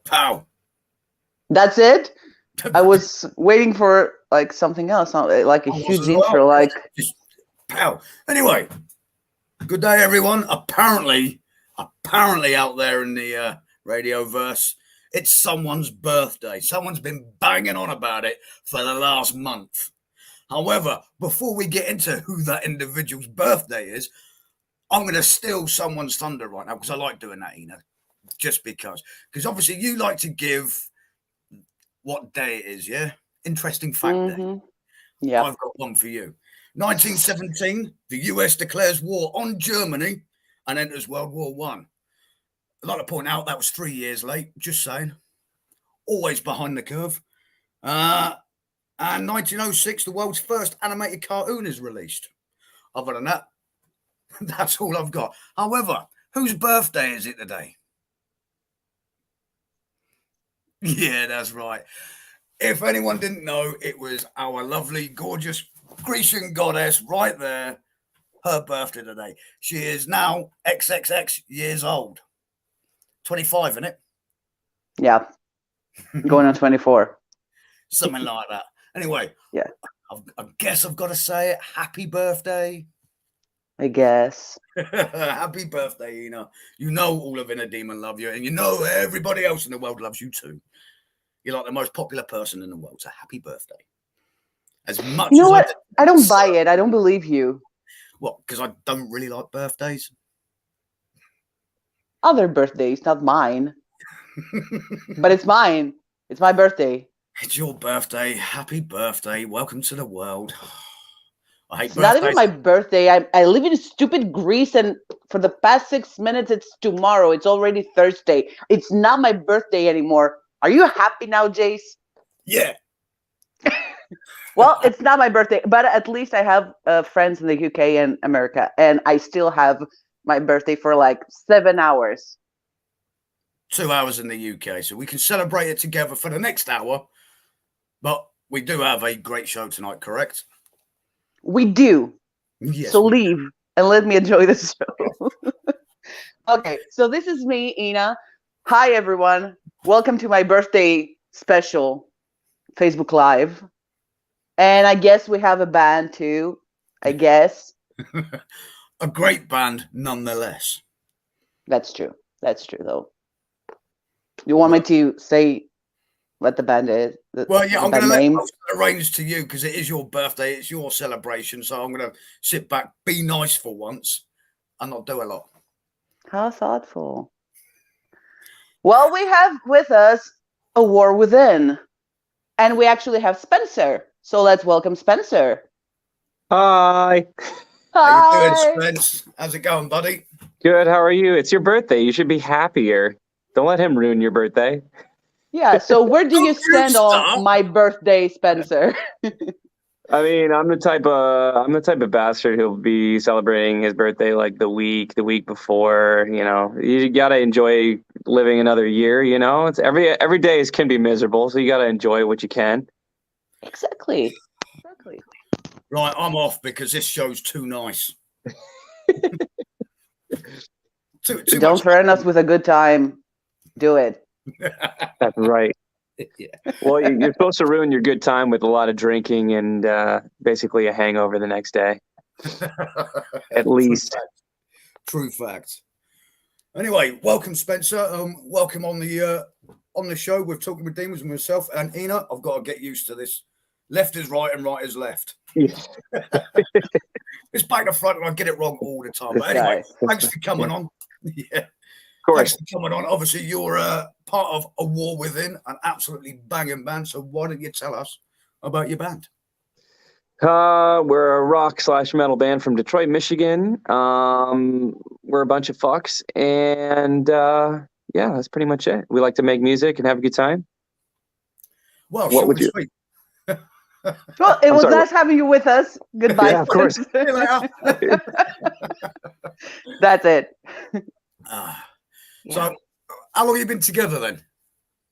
Pow. That's it? I was waiting for like something else, like a I was huge as well. intro. Like, Just pow. Anyway, good day, everyone. Apparently out there in the radio verse, it's someone's birthday. Someone's been banging on about it for the last month. However, before we get into who that individual's birthday is, I'm going to steal someone's thunder right now because I like doing that, Ina. Just because. Because obviously you like to give what day it is, yeah? Interesting fact day. yeah. I've got one for you. 1917, the US declares war on Germany and enters World War One. I'd like to point out that was 3 years late, just saying. Always behind the curve. And 1906, the world's first animated cartoon is released. Other than that, that's all I've got. However, whose birthday is it today? Yeah, that's right. If anyone didn't know, it was our lovely, gorgeous Grecian goddess right there. Her birthday today. She is now XXX years old. 25, isn't it? Yeah. Going on 24. Something like that. Anyway, yeah. I guess I've got to say it. Happy birthday. I guess. Happy birthday, Ina. You know all of Inner Demon love you, and you know everybody else in the world loves you too. You're like the most popular person in the world, so happy birthday. As much you know as what? I don't buy it. I don't believe you. What? Because I don't really like birthdays? Other birthdays, not mine. But it's mine. It's my birthday. It's your birthday. Happy birthday. Welcome to the world. I hate it's birthdays. Not even my birthday. I live in stupid Greece, and for the past 6 minutes, it's tomorrow. It's already Thursday. It's not my birthday anymore. Are you happy now, Jace? Yeah. Well, it's not my birthday, but at least I have friends in the UK and America, and I still have my birthday for like 7 hours. 2 hours in the UK, so we can celebrate it together for the next hour. But we do have a great show tonight, correct? We do. Yes, so leave and let me enjoy the show. Okay, so this is me, Ina. Hi, everyone. Welcome to my birthday special Facebook Live. And I guess we have a band too, I guess. A great band, nonetheless. That's true. That's true, though. You want me to say what the band is? Well, yeah, I'm going to let it arrange to you because it is your birthday. It's your celebration. So I'm going to sit back, be nice for once, and not do a lot. How thoughtful. Well, we have with us A War Within. And we actually have Spencer. So let's welcome Spencer. Hi. How you doing, Spence? How's it going, buddy? Good. How are you? It's your birthday. You should be happier. Don't let him ruin your birthday. Yeah. So where do you stand on my birthday, Spencer? I mean, I'm the type of bastard who'll be celebrating his birthday like the week before. You know, you gotta enjoy living another year. You know, it's every day can be miserable, so you gotta enjoy what you can. Exactly. Right, I'm off because this show's too nice. too Don't threaten us with a good time. Do it. That's right. Yeah. Well, you're supposed to ruin your good time with a lot of drinking and basically a hangover the next day. At least. True fact. Anyway, welcome, Spencer. Welcome on the show. We're talking with demons and myself and Ina. I've got to get used to this. Left is right and right is left. Yeah. It's back to front and I get it wrong all the time. But anyway, thanks for coming on. Yeah. Thanks for coming on. Obviously, you're part of A War Within, an absolutely banging band. So why don't you tell us about your band? We're a rock/metal band from Detroit, Michigan. We're a bunch of fucks, and yeah, that's pretty much it. We like to make music and have a good time. Well, what would you? Well, it was nice having you with us. Goodbye. Yeah, of course. That's it. So, how long have you been together then?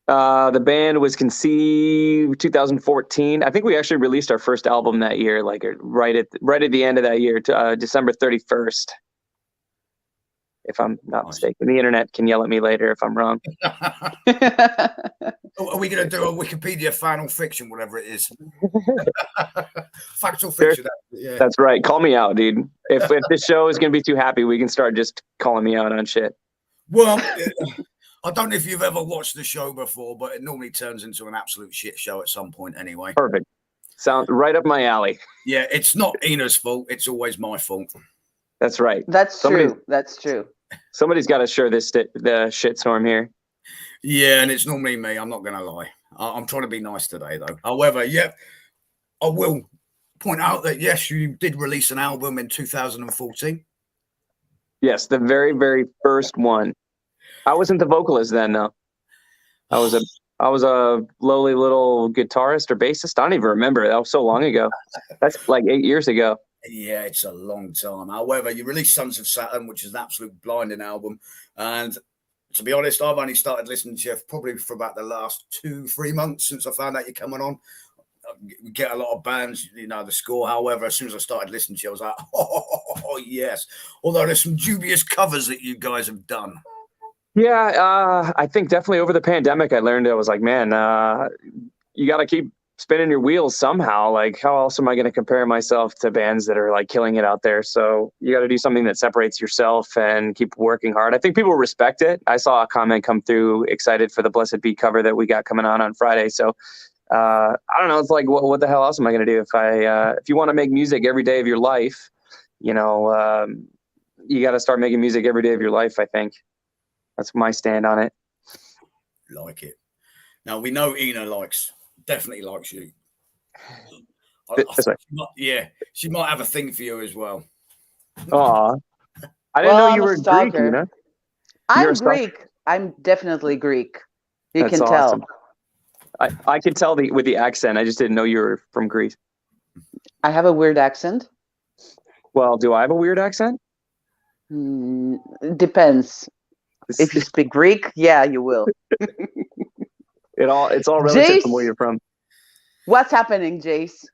The band was conceived 2014. I think we actually released our first album that year, like right at the end of that year, December 31st. if I'm not Nice. mistaken. The internet can yell at me later if I'm wrong. Are we going to do a Wikipedia fan or fiction, whatever it is? Fact or fiction? Yeah. That's right. Call me out, dude. If this show is going to be too happy, we can start just calling me out on shit. Well, I don't know if you've ever watched the show before, but it normally turns into an absolute shit show at some point anyway. Perfect. Sounds right up my alley. Yeah, it's not Ina's fault. It's always my fault. That's right. That's true. That's true. Somebody's got to share the shitstorm here. Yeah, and it's normally me. I'm not going to lie. I'm trying to be nice today, though. However, yeah, I will point out that, yes, you did release an album in 2014. Yes, the very, very first one. I wasn't the vocalist then, though. I was a lowly little guitarist or bassist. I don't even remember. That was so long ago. That's like 8 years ago. Yeah, it's a long time. However, you released Sons of Saturn, which is an absolute blinding album. And to be honest, I've only started listening to you probably for about the last 2-3 months since I found out you're coming on. We get a lot of bands, you know, the score. However, as soon as I started listening to you, I was like, oh yes. Although there's some dubious covers that you guys have done. Yeah, I think definitely over the pandemic, I learned, I was like, man, you got to keep spinning your wheels somehow. Like, how else am I going to compare myself to bands that are like killing it out there? So you got to do something that separates yourself and keep working hard. I think people respect it. I saw a comment come through, excited for the Blessed Be cover that we got coming on Friday. So I don't know. It's like, what the hell else am I going to do if you want to make music every day of your life? You know, you got to start making music every day of your life. I think that's my stand on it. Like it. Now we know Ina definitely likes you. She might have a thing for you as well. Aw, I didn't know you were Greek, Ina. I'm Greek. I'm definitely Greek. You can awesome. tell. I can tell with the accent. I just didn't know you were from Greece. I have a weird accent. Well, do I have a weird accent? Depends. If you speak Greek, yeah, you will. It's all relative from where you're from. What's happening, Jase?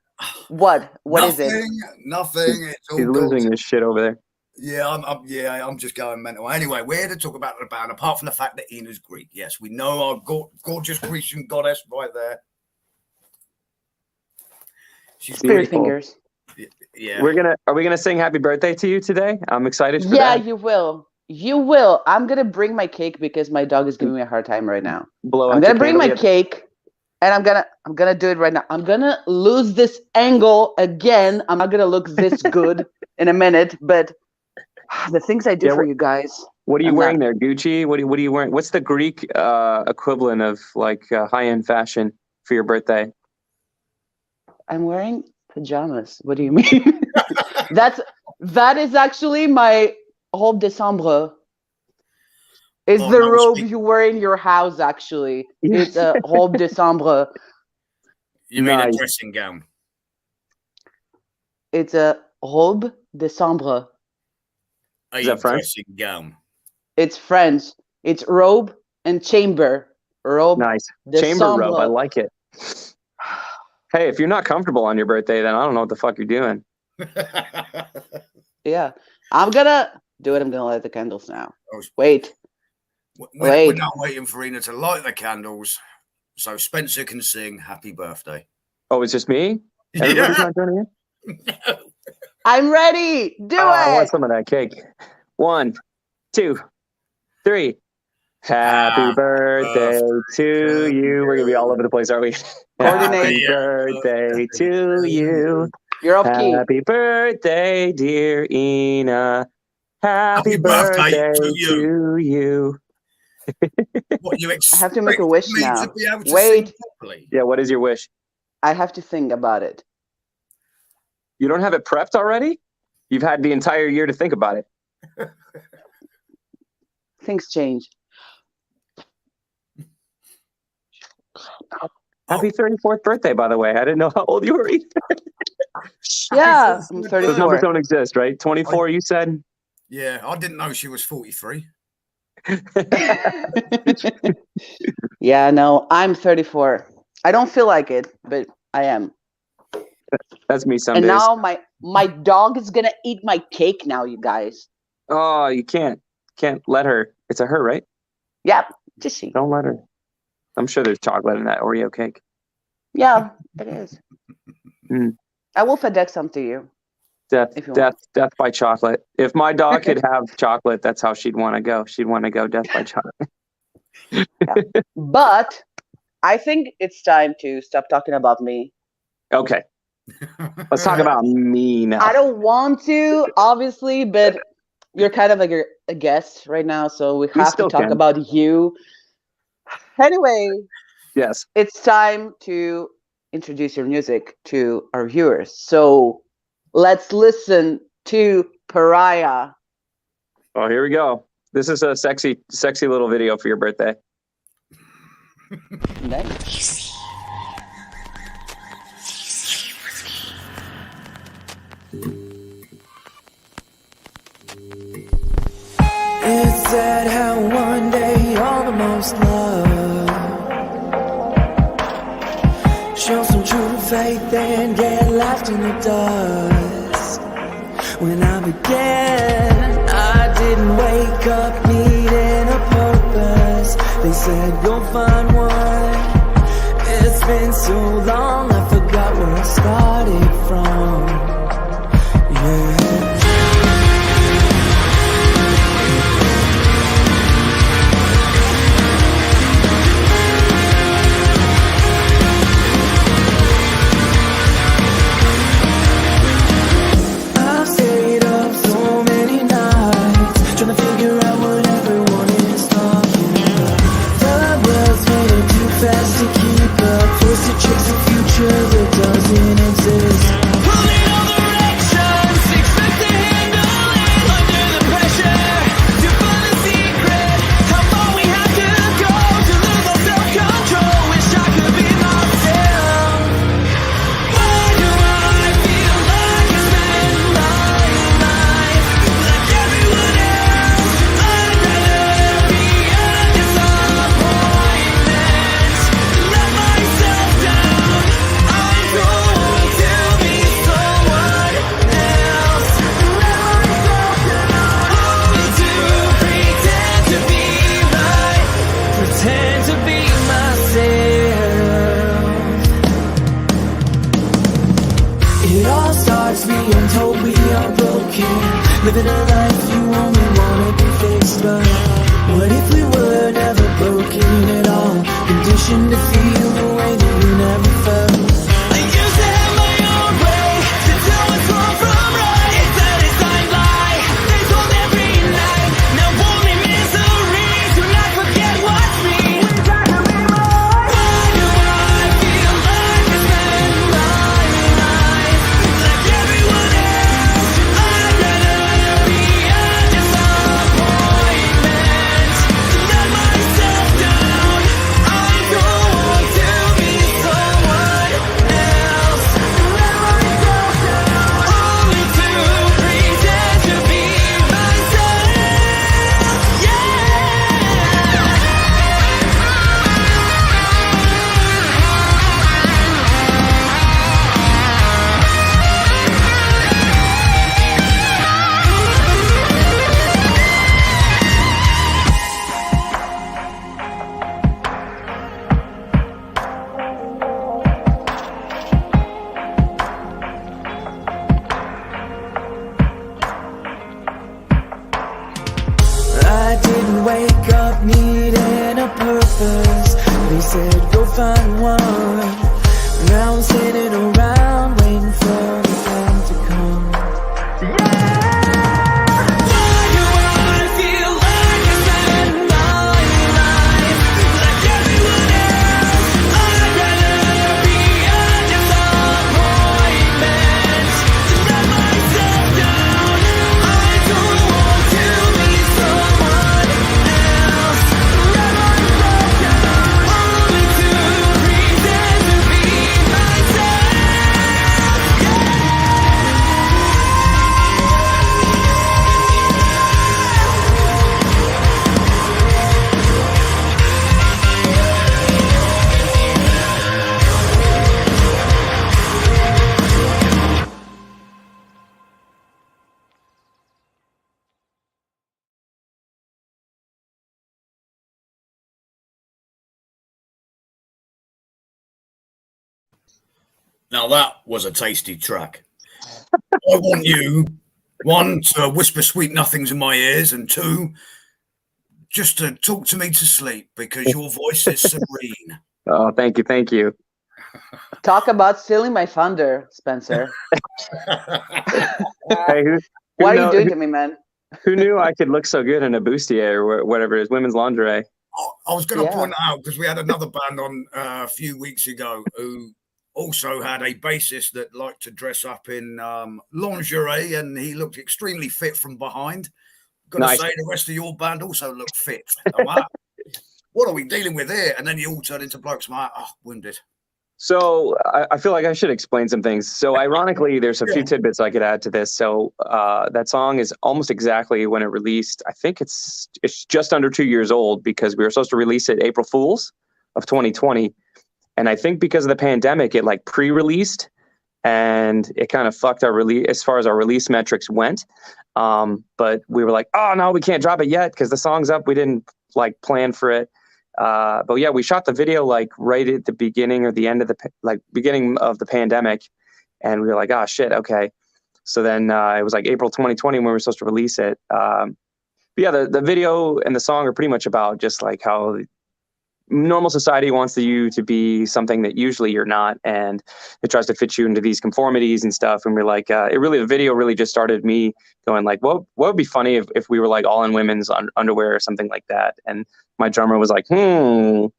What is it? Nothing. He's losing his shit over there. Yeah, I'm just going mental. Anyway, we're here to talk about the band, apart from the fact that Ina's Greek. Yes, we know our gorgeous Grecian goddess right there. She's Spirit fingers. Yeah. Are we gonna sing happy birthday to you today? I'm excited for that. Yeah, you will. You will. I'm gonna bring my cake because my dog is giving me a hard time right now. I'm gonna bring my cake, and I'm gonna do it right now. I'm gonna lose this angle again. I'm not gonna look this good in a minute, but the things I do for you guys. What are you wearing there, Gucci? What are you wearing? What's the Greek equivalent of like high-end fashion for your birthday? I'm wearing pajamas. What do you mean? that is actually my robe de chambre. It's the robe you wear in your house, actually. It's a robe de chambre. You mean a dressing gown? It's a robe de chambre. Is that French? Dressing gown. It's French. It's robe and chamber. Robe. Nice. Chamber robe. I like it. Hey, if you're not comfortable on your birthday, then I don't know what the fuck you're doing. Yeah. I'm gonna do it. I'm gonna light the candles now. Wait. We're not waiting for Ina to light the candles, so Spencer can sing happy birthday. Oh, it's just me? Everybody's not joining in? No. I'm ready. Do it. I want some of that cake. 1, 2, 3. Happy birthday to you. We're going to be all over the place, aren't we? Happy birthday to you. You're off key. Happy birthday, dear Ina. Happy birthday to you. What you expect? I have to make a wish now. Wait. Yeah, what is your wish? I have to think about it. You don't have it prepped already? You've had the entire year to think about it. Things change. Happy 34th birthday, by the way. I didn't know how old you were either. Yeah, I'm 34. Those numbers don't exist, right? 24, you said? Yeah, I didn't know she was 43. Yeah, no, I'm 34. I don't feel like it, but I am. That's me some days. And now my dog is gonna eat my cake now, you guys. Oh, you can't. can't let her. It's a her, right? Yep, just she. Don't let her. I'm sure there's chocolate in that Oreo cake. Yeah, it is. Mm. I will FedEx some to you. Death by chocolate. If my dog could have chocolate, that's how she'd want to go. She'd want to go death by chocolate. Yeah. But I think it's time to stop talking about me. Okay. Let's talk about me now. I don't want to, obviously, but you're kind of like a guest right now, so we have to talk about you. Anyway, yes, it's time to introduce your music to our viewers. So let's listen to Pariah. Oh, here we go. This is a sexy little video for your birthday. Nice. It's sad how one day all the most love show some true faith and get left in the dust. When I began, I didn't wake up needing a purpose. They said go find one. It's been so long I forgot where I started from. Yeah. Living a life you only wanna be fixed, but what if we were never broken at all? Conditioned to feel the way that you never felt. I used to have my own way to tell what's wrong from right. It's a design lie, they told every night. Now only misery, do not forget what's me. We gotta be more. Why do I feel like I spend my life like everyone else? I'd rather be a disappointment to let myself down. I don't want to be someone else. Let myself down, only to pretend to be myself. I didn't wake up needing a purpose. They said go find one. Now I'm sitting around waiting for the time to come. Why do I feel like I spend my life like everyone else? I'd rather be a disappointment to let myself down. I don't want to be someone else. Let myself down, only to pretend to be myself. Now that was a tasty track. I want you, one, to whisper sweet nothings in my ears, and two, just to talk to me to sleep because your voice is serene. Oh, thank you. Talk about stealing my thunder, Spencer. Hey, What are you doing to me, man? Who knew I could look so good in a bustier or whatever it is, women's lingerie? I was going to point out, because we had another band on a few weeks ago who also had a bassist that liked to dress up in lingerie, and he looked extremely fit from behind. Got to say, the rest of your band also looked fit. I'm like, what are we dealing with here? And then you all turn into blokes. I'm like, oh, wounded. So I feel like I should explain some things. So ironically, there's a few tidbits I could add to this. So that song is almost exactly when it released. I think it's just under 2 years old because we were supposed to release it April Fools of 2020. And I think because of the pandemic, it like pre-released and it kind of fucked our release as far as our release metrics went. But we were like, oh no, we can't drop it yet because the song's up. We didn't like plan for it. But yeah, we shot the video like right at the beginning or the end of the beginning of the pandemic, and we were like, oh shit, okay. So then it was like April 2020 when we were supposed to release it. But yeah, the video and the song are pretty much about just like how normal society wants you to be something that usually you're not, and it tries to fit you into these conformities and stuff. And we're like, the video really just started me going like, what would be funny if we were like all in women's underwear or something like that. And my drummer was like, and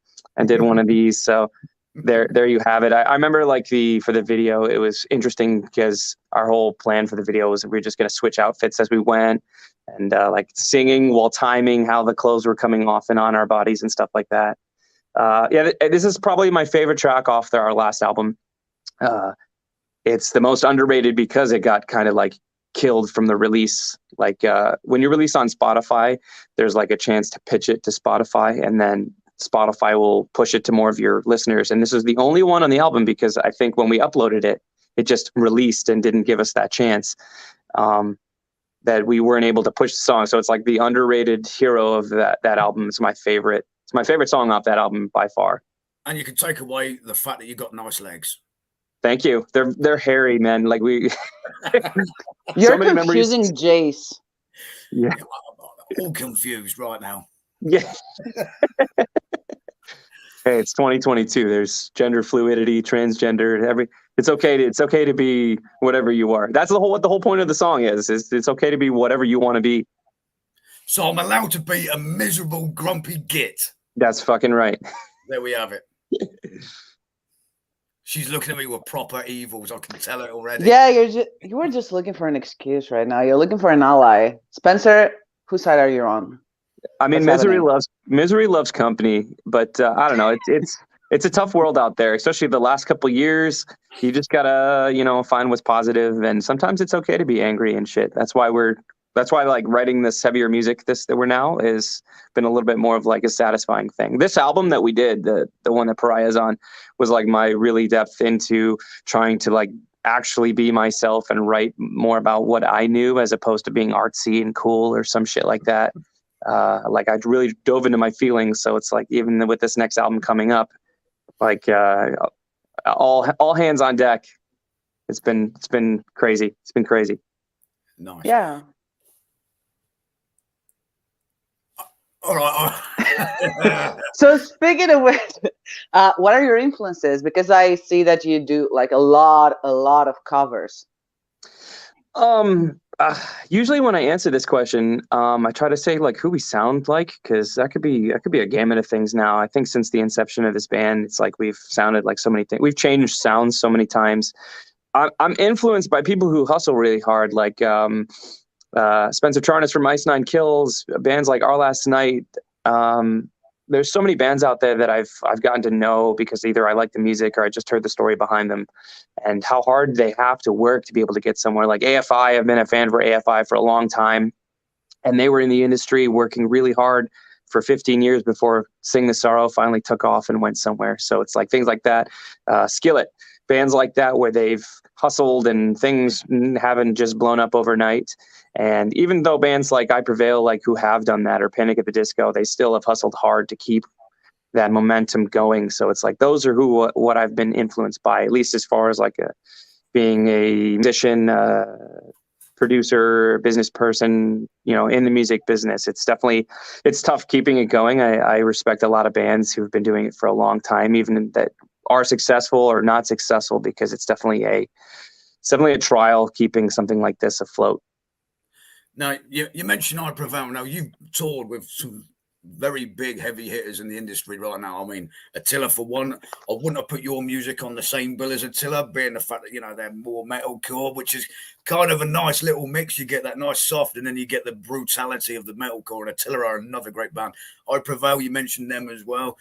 did one of these. So there you have it. I remember like for the video, it was interesting because our whole plan for the video was that we were just going to switch outfits as we went, and like singing while timing how the clothes were coming off and on our bodies and stuff like that. This is probably my favorite track off our last album. It's the most underrated because it got kind of like killed from the release. Like when you release on Spotify, there's like a chance to pitch it to Spotify, and then Spotify will push it to more of your listeners. And this is the only one on the album because I think when we uploaded it, it just released and didn't give us that chance. That we weren't able to push the song. So it's like the underrated hero of that album. It's my favorite. It's my favorite song off that album by far. And you can take away the fact that you got nice legs. Thank you. They're hairy, man. Like we. You're confusing Jase. Yeah. All confused right now. Yeah. Hey, it's 2022. There's gender fluidity, transgender, it's okay to be whatever you are. That's what the whole point of the song is it's okay to be whatever you want to be. So I'm allowed to be a miserable, grumpy git. That's fucking right. There we have it. She's looking at me with proper evils. I can tell it already. Yeah, you were just looking for an excuse right now. You're looking for an ally. Spencer, whose side are you on? I mean, misery loves company, but I don't know. It's a tough world out there, especially the last couple of years. You just gotta, find what's positive, and sometimes it's okay to be angry and shit. That's why like writing this heavier music that we're now is been a little bit more of like a satisfying thing. This album that we did, the one that Pariah's on, was like my really depth into trying to like actually be myself and write more about what I knew as opposed to being artsy and cool or some shit like that. Like I really dove into my feelings. So it's like, even with this next album coming up, like all hands on deck. It's been crazy. It's been crazy. Nice. Yeah. All right. So speaking of which, what are your influences? Because I see that you do like a lot of covers. Usually when I answer this question, I try to say like who we sound like, because that could be a gamut of things now. I think since the inception of this band, it's like we've sounded like so many things. We've changed sounds so many times. I'm influenced by people who hustle really hard, like Spencer Charnas from Ice Nine Kills, bands like Our Last Night. There's so many bands out there that I've gotten to know because either I like the music or I just heard the story behind them, and how hard they have to work to be able to get somewhere. Like AFI, I've been a fan for AFI for a long time, and they were in the industry working really hard for 15 years before Sing the Sorrow finally took off and went somewhere. So it's like things like that. Skillet, bands like that where they've hustled and things haven't just blown up overnight. And even though bands like I Prevail, like who have done that, or Panic at the Disco, they still have hustled hard to keep, that momentum going. So it's like those are what I've been influenced by, at least as far as like being a musician, producer, business person, in the music business. It's tough keeping it going. I respect a lot of bands who've been doing it for a long time, even that are successful or not successful, because it's definitely a trial keeping something like this afloat. Now, you mentioned I Prevail. Now, you've toured with some very big heavy hitters in the industry right now. I mean, Attila, for one, I wouldn't have put your music on the same bill as Attila, being the fact that, they're more metalcore, which is kind of a nice little mix. You get that nice soft, and then you get the brutality of the metalcore. And Attila are another great band. I Prevail, you mentioned them as well.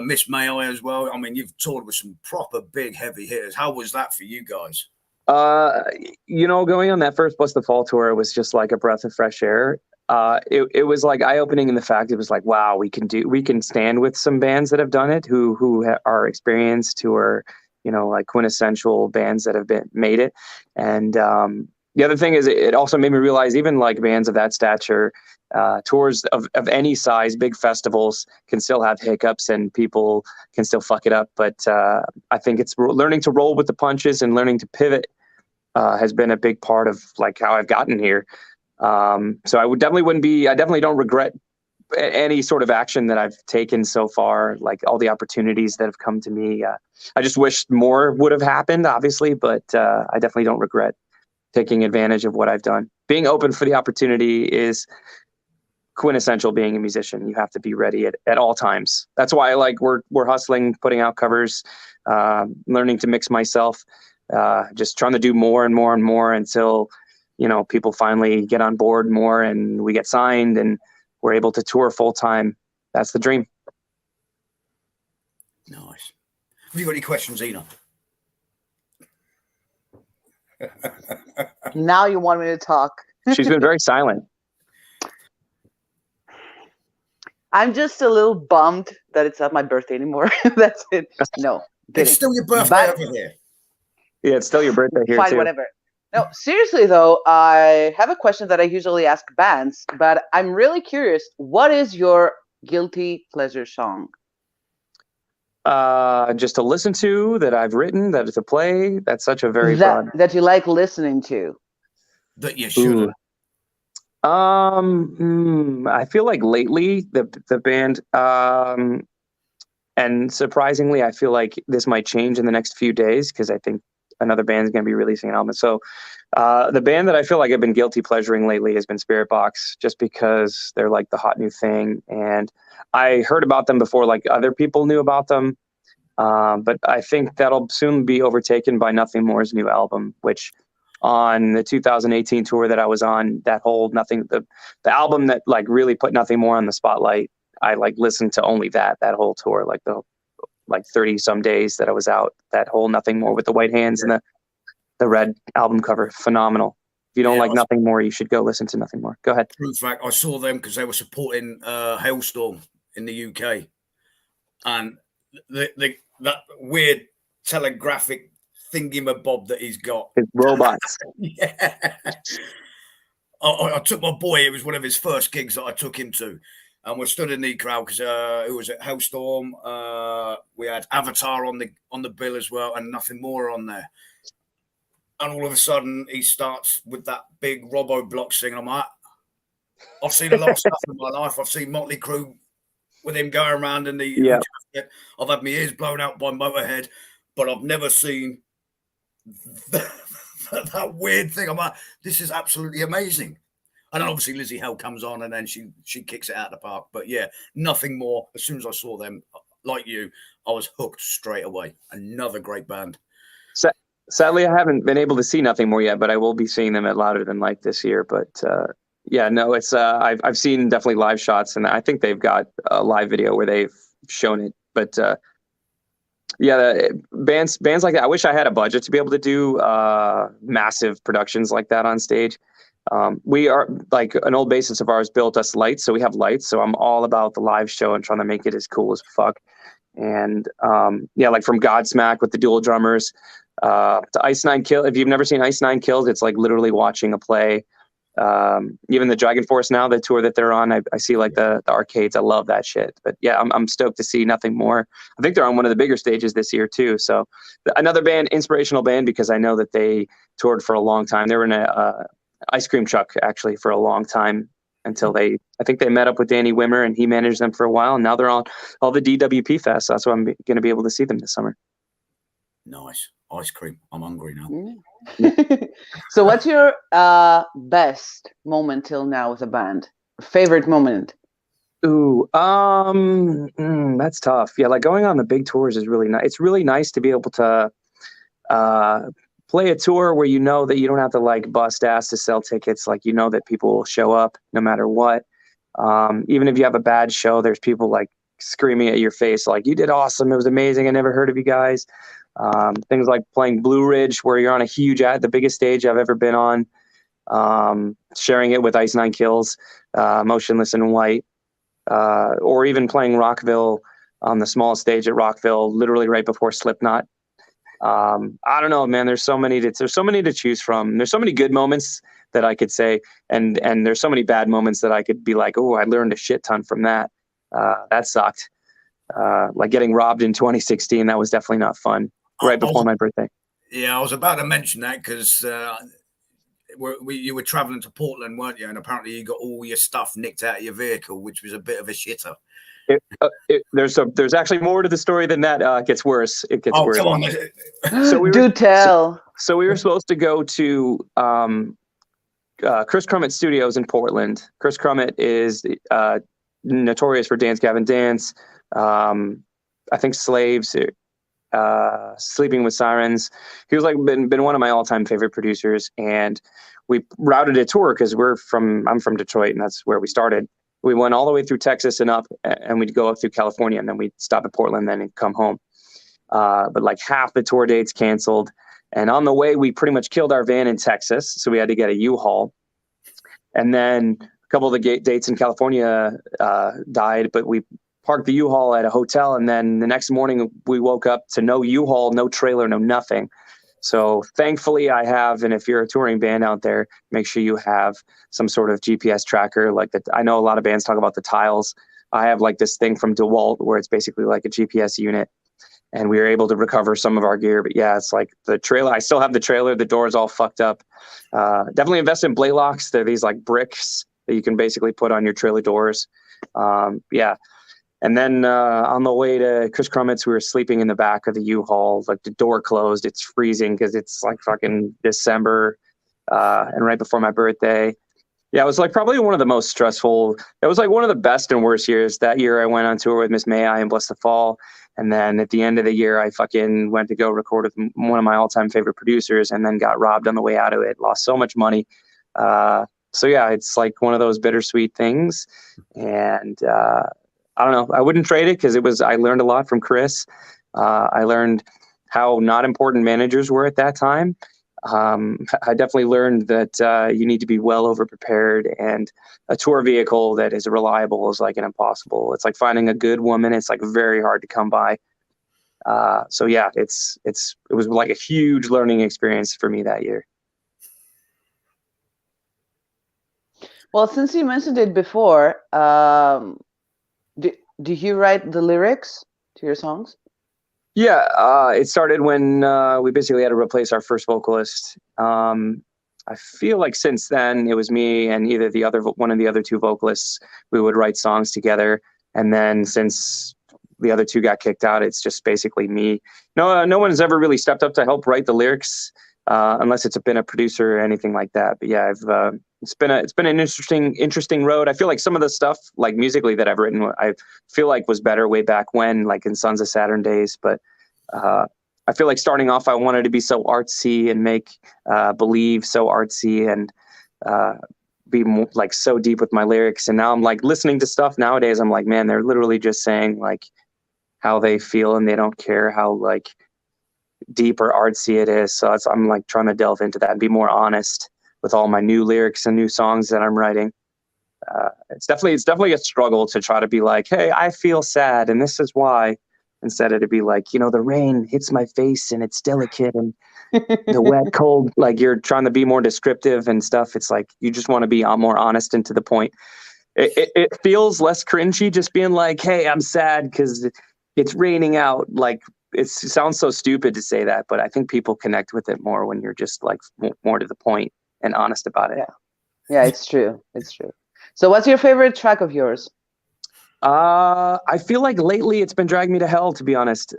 Miss May I as well. I mean, you've toured with some proper big heavy hitters. How was that for you guys? Going on that first Bless the Fall tour was just like a breath of fresh air. It was like eye-opening in the fact it was like, wow, we can stand with some bands that have done it, who are experienced, who are, like quintessential bands that have made it. And the other thing is it also made me realize even like bands of that stature, tours of any size, big festivals can still have hiccups and people can still fuck it up. But I think it's learning to roll with the punches and learning to pivot has been a big part of like how I've gotten here. So I definitely don't regret any sort of action that I've taken so far, like all the opportunities that have come to me. I just wish more would have happened, obviously, but I definitely don't regret taking advantage of what I've done. Being open for the opportunity is quintessential being a musician. You have to be ready at all times. That's why we're hustling, putting out covers, learning to mix myself, just trying to do more and more and more until people finally get on board more and we get signed and we're able to tour full time. That's the dream. Nice. Have you got any questions, Ina? Now you want me to talk. She's been very silent. I'm just a little bummed that it's not my birthday anymore. That's it. No, it's still your birthday over here. Yeah, it's still your birthday here fine, too. Whatever. No, seriously though, I have a question that I usually ask bands, but I'm really curious. What is your guilty pleasure song? Just to listen to, that I've written, that to play. That's such a very broad. That you like listening to. That you should. I feel like lately the band, and surprisingly, I feel like this might change in the next few days because I think another band's going to be releasing an album. So the band that I feel like I've been guilty pleasuring lately has been Spirit Box, just because they're like the hot new thing. And I heard about them before like other people knew about them. But I think that'll soon be overtaken by Nothing More's new album, which on the 2018 tour that I was on, that whole the album that like really put Nothing More on the spotlight, I like listened to only that whole tour, like the 30 some days that I was out. That whole Nothing More with the white hands and the red album cover, phenomenal. If you don't like Nothing More, you should go listen to Nothing More. Go ahead. True fact, I saw them because they were supporting Hailstorm in the UK, and that weird telegraphic thingy-mabob that he's got. His robots. Yeah. I took my boy. It was one of his first gigs that I took him to. And we stood in the crowd because it was at Hailstorm. We had Avatar on the bill as well, and Nothing More on there. And all of a sudden, he starts with that big Robo Block sing. I'm like, I've seen a lot of stuff in my life. I've seen Motley Crue with him going around in the. Yeah. I've had my ears blown out by Motorhead, but I've never seen that weird thing. I'm like, this is absolutely amazing. And then obviously Lizzie Hell comes on and then she kicks it out of the park. But yeah, Nothing More. As soon as I saw them, like you, I was hooked straight away. Another great band. Sadly, I haven't been able to see Nothing More yet, but I will be seeing them at Louder Than Life this year. But yeah, no, it's I've seen definitely live shots, and I think they've got a live video where they've shown it. But yeah, bands like that. I wish I had a budget to be able to do massive productions like that on stage. We are like an old bassist of ours built us lights, so we have lights. So I'm all about the live show and trying to make it as cool as fuck. And yeah, like from Godsmack with the dual drummers to Ice Nine Kills. If you've never seen Ice Nine Kills, it's like literally watching a play Even the Dragon Force now, the tour that they're on, I see like the arcades. I love that shit. But yeah, I'm stoked to see Nothing More. I think they're on one of the bigger stages this year too. So another band, inspirational band, because I know that they toured for a long time. They were in a ice cream truck actually for a long time until I think they met up with Danny Wimmer and he managed them for a while. And now they're on all the DWP Fest. So that's why I'm going to be able to see them this summer. Nice. Ice cream. I'm hungry now. So what's your best moment till now with a band? Favorite moment? Ooh, that's tough. Yeah, like going on the big tours is really nice. It's really nice to be able to play a tour where you know that you don't have to like bust ass to sell tickets. Like, you know that people will show up no matter what. Even if you have a bad show, there's people like screaming at your face like, you did awesome, it was amazing, I never heard of you guys. Things like playing Blue Ridge where you're on a huge the biggest stage I've ever been on, sharing it with Ice Nine Kills, Motionless in White, or even playing Rockville on the small stage at Rockville, literally right before Slipknot. I don't know, man. There's so many to choose from. There's so many good moments that I could say, and there's so many bad moments that I could be like, oh, I learned a shit ton from that. That sucked. Like getting robbed in 2016. That was definitely not fun. Right before my birthday. Yeah, I was about to mention that because you were traveling to Portland, weren't you? And apparently you got all your stuff nicked out of your vehicle, which was a bit of a shitter. There's actually more to the story than that. It gets worse. It gets worse. Come on. Do tell. So we were supposed to go to Chris Crummett Studios in Portland. Chris Crummett is notorious for Dance Gavin Dance. I think Slaves, Sleeping with Sirens. He was like been one of my all-time favorite producers, and we routed a tour because I'm from Detroit, and that's where we started. We went all the way through Texas and up, and we'd go up through California, and then we'd stop at Portland, then and come home. But like half the tour dates canceled, and on the way we pretty much killed our van in Texas, so we had to get a U-Haul. And then a couple of the dates in California died, but we parked the U-Haul at a hotel, and then the next morning we woke up to no U-Haul, no trailer, no nothing. So thankfully I have, and if you're a touring band out there, make sure you have some sort of GPS tracker. Like I know a lot of bands talk about the Tiles. I have like this thing from DeWalt where it's basically like a GPS unit, and we were able to recover some of our gear. But yeah, it's like the trailer. I still have the trailer. The door is all fucked up. Definitely invest in blade locks. They're these like bricks that you can basically put on your trailer doors. Yeah. And then on the way to Chris Crummett's, we were sleeping in the back of the U-Haul. Like the door closed. It's freezing because it's like fucking December and right before my birthday. Yeah, it was like probably one of the most stressful. It was like one of the best and worst years. That year I went on tour with Miss May I and Bless the Fall. And then at the end of the year, I fucking went to go record with one of my all-time favorite producers and then got robbed on the way out of it. Lost so much money. So yeah, it's like one of those bittersweet things. And I don't know. I wouldn't trade it because I learned a lot from Chris. I learned how not important managers were at that time. I definitely learned that you need to be well over prepared, and a tour vehicle that is reliable is like an impossible. It's like finding a good woman. It's like very hard to come by. So yeah, it was like a huge learning experience for me that year. Well, since you mentioned it before, do you write the lyrics to your songs? Yeah, it started when we basically had to replace our first vocalist. I feel like since then it was me and either one of the other two vocalists. We would write songs together, and then since the other two got kicked out, it's just basically me. No one's ever really stepped up to help write the lyrics unless it's been a producer or anything like that. But yeah, it's been an interesting road. I feel like some of the stuff, like musically, that I've written, I feel like was better way back when, like in Sons of Saturn days. But I feel like starting off, I wanted to be so artsy and make Believe so artsy and be more, like so deep with my lyrics. And now I'm like listening to stuff nowadays. I'm like, man, they're literally just saying like how they feel, and they don't care how like deep or artsy it is. So I'm like trying to delve into that and be more honest with all my new lyrics and new songs that I'm writing. It's definitely a struggle to try to be like, hey, I feel sad and this is why. instead of to be like, you know, the rain hits my face and it's delicate and the wet, cold, like you're trying to be more descriptive and stuff. It's like, you just want to be more honest and to the point. It feels less cringy just being like, hey, I'm sad because it's raining out. Like, it sounds so stupid to say that, but I think people connect with it more when you're just like more to the point and honest about it. Yeah, it's true. It's true. So what's your favorite track of yours? I feel like lately it's been Drag Me to Hell, to be honest.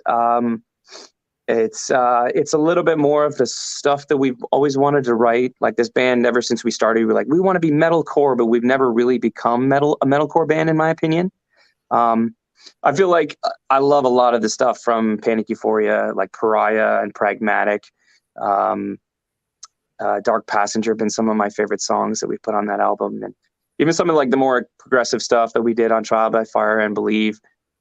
It's a little bit more of the stuff that we've always wanted to write. Like this band, ever since we started, we're like, we want to be metalcore, but we've never really become a metalcore band, in my opinion. I feel like I love a lot of the stuff from Panic Euphoria, like Pariah and Pragmatic. Dark Passenger have been some of my favorite songs that we put on that album. And even some of like the more progressive stuff that we did on Trial by Fire and Believe.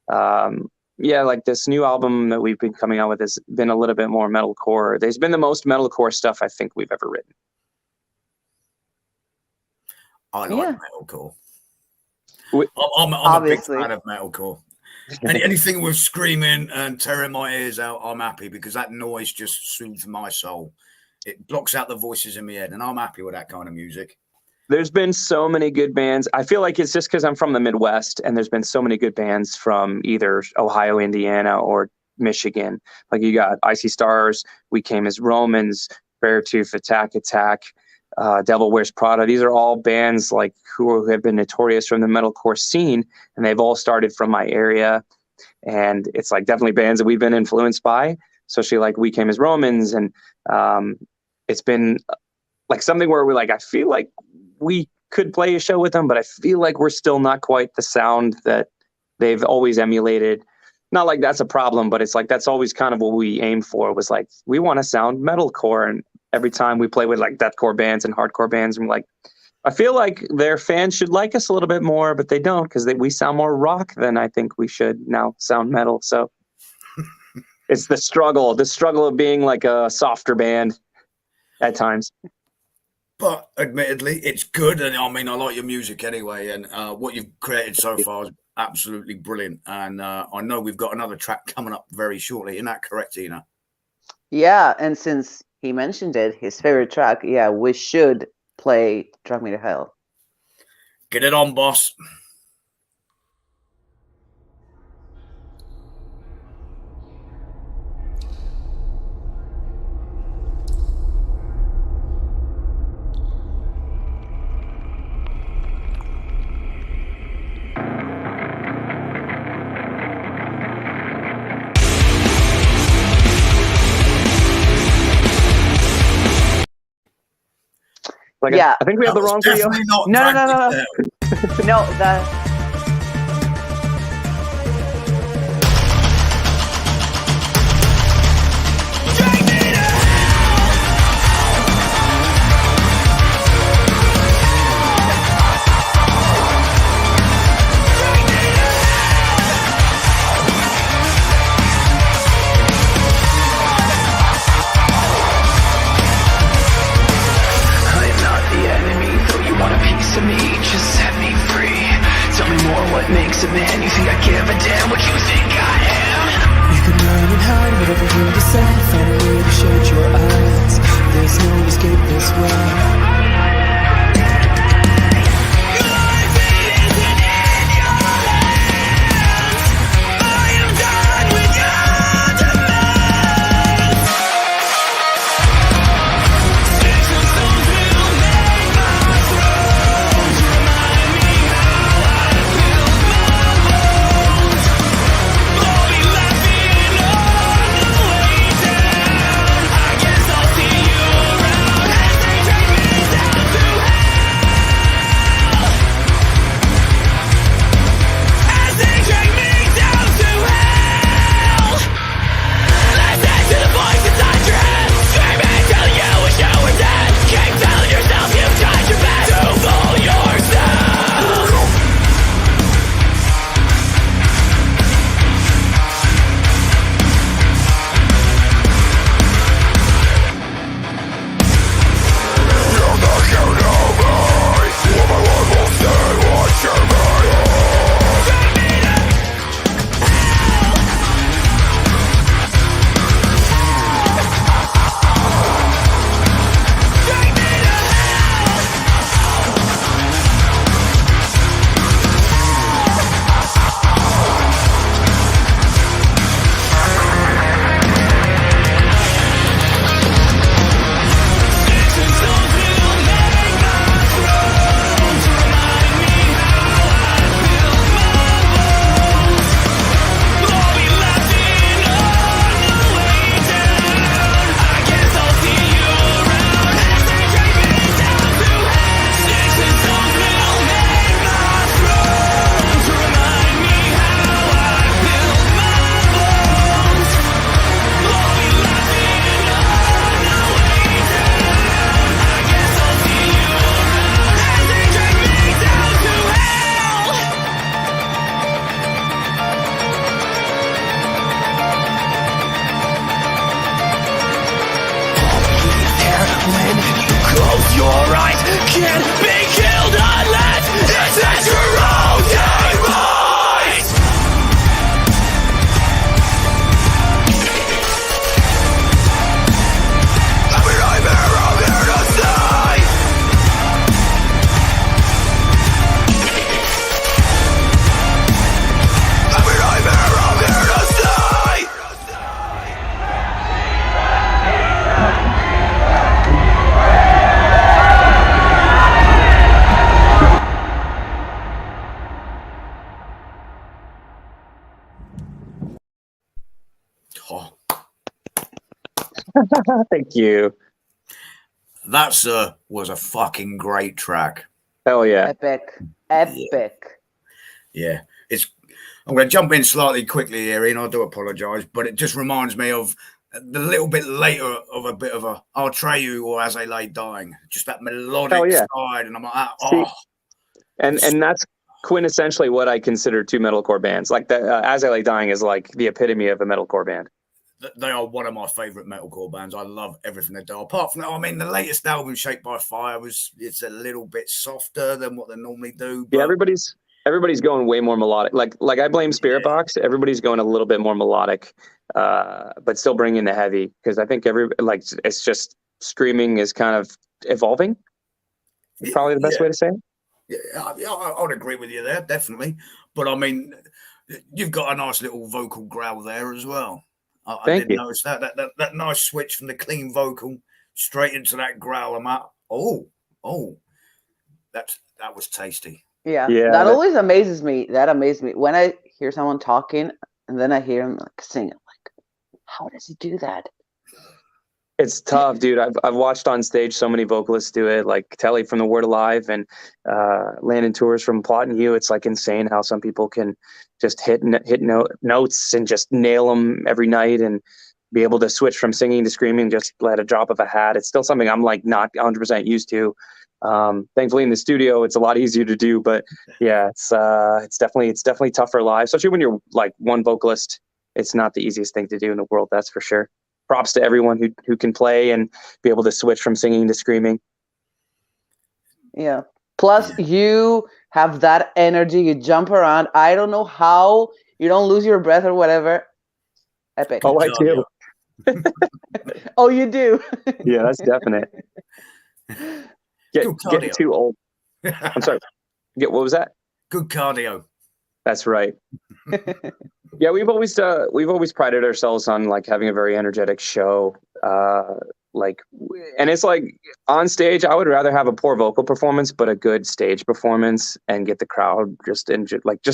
Yeah, like this new album that we've been coming out with has been a little bit more metalcore. There's been the most metalcore stuff I think we've ever written. I like metalcore. I'm a big fan of metalcore. Anything with screaming and tearing my ears out, I'm happy, because that noise just soothes my soul. It blocks out the voices in my head, and I'm happy with that kind of music. There's been so many good bands. I feel like it's just because I'm from the Midwest, and there's been so many good bands from either Ohio, Indiana, or Michigan. Like you got Icy Stars, We Came as Romans, Beartooth, Attack, Devil Wears Prada. These are all bands like who have been notorious from the metalcore scene, and they've all started from my area. And it's like definitely bands that we've been influenced by, especially like We Came as Romans. And it's been like something where we're like, I feel like we could play a show with them, but I feel like we're still not quite the sound that they've always emulated. Not like that's a problem, but it's like that's always kind of what we aim for, was like, we want to sound metalcore. And every time we play with like deathcore bands and hardcore bands, I'm like, I feel like their fans should like us a little bit more, but they don't, because we sound more rock than I think we should now sound metal. So it's the struggle of being like a softer band at times. But admittedly, it's good, and I mean, I like your music anyway, and what you've created so far is absolutely brilliant. And I know we've got another track coming up very shortly. Isn't that correct, Ina? Yeah, and since he mentioned it, his favorite track, yeah, we should play Drag Me to Hell. Get it on, boss. Like, yeah, I think we have the wrong video. No. No, that. Makes a man, you think I give a damn what you think I am? You can run and hide, whatever you decide. Find a way to shut your eyes. There's no escape this way. can't be killed unless it's at your own demise. Every nightmare I'm here to stay. Every nightmare I'm here to stay. Oh, Thank you. that, sir, was a fucking great track. Hell yeah. Epic. Yeah, I'm going to jump in slightly quickly here, Ian. I do apologise, but it just reminds me of the little bit later of a bit of a I'll Tray You or As I Lay Dying. Just that melodic side, and I'm like, See, and that's quintessentially what I consider two metalcore bands. Like the As I Lay Dying is like the epitome of a metalcore band. They are one of my favourite metalcore bands. I love everything they do. Apart from that, I mean, the latest album, Shaped by Fire, it's a little bit softer than what they normally do. But Yeah, everybody's going way more melodic. Like I blame Spirit Box. Everybody's going a little bit more melodic, but still bringing the heavy, because I think it's just screaming is kind of evolving. Probably the best way to say it. Yeah, I would agree with you there, definitely. But I mean, you've got a nice little vocal growl there as well. I did notice that nice switch from the clean vocal straight into that growl. I'm like, that was tasty. Yeah, that always amazes me. That amazes me when I hear someone talking and then I hear him like sing. Like, how does he do that? It's tough, dude. I've watched on stage so many vocalists do it, like Telly from The Word Alive and Landon Tours from Plot and Hue. It's like insane how some people can just hit notes and just nail them every night and be able to switch from singing to screaming just at a drop of a hat. It's still something I'm like not 100% used to. Thankfully in the studio it's a lot easier to do, but yeah, it's definitely tougher live, especially when you're like one vocalist. It's not the easiest thing to do in the world, that's for sure. Props to everyone who can play and be able to switch from singing to screaming. Yeah. Plus, you have that energy. You jump around. I don't know how you don't lose your breath or whatever. Epic. Oh, I do. Oh, you do. Yeah, that's definite. Getting too old. I'm sorry. What was that? Good cardio. That's right. Yeah, we've always prided ourselves on like having a very energetic show. And it's like on stage, I would rather have a poor vocal performance, but a good stage performance and get the crowd just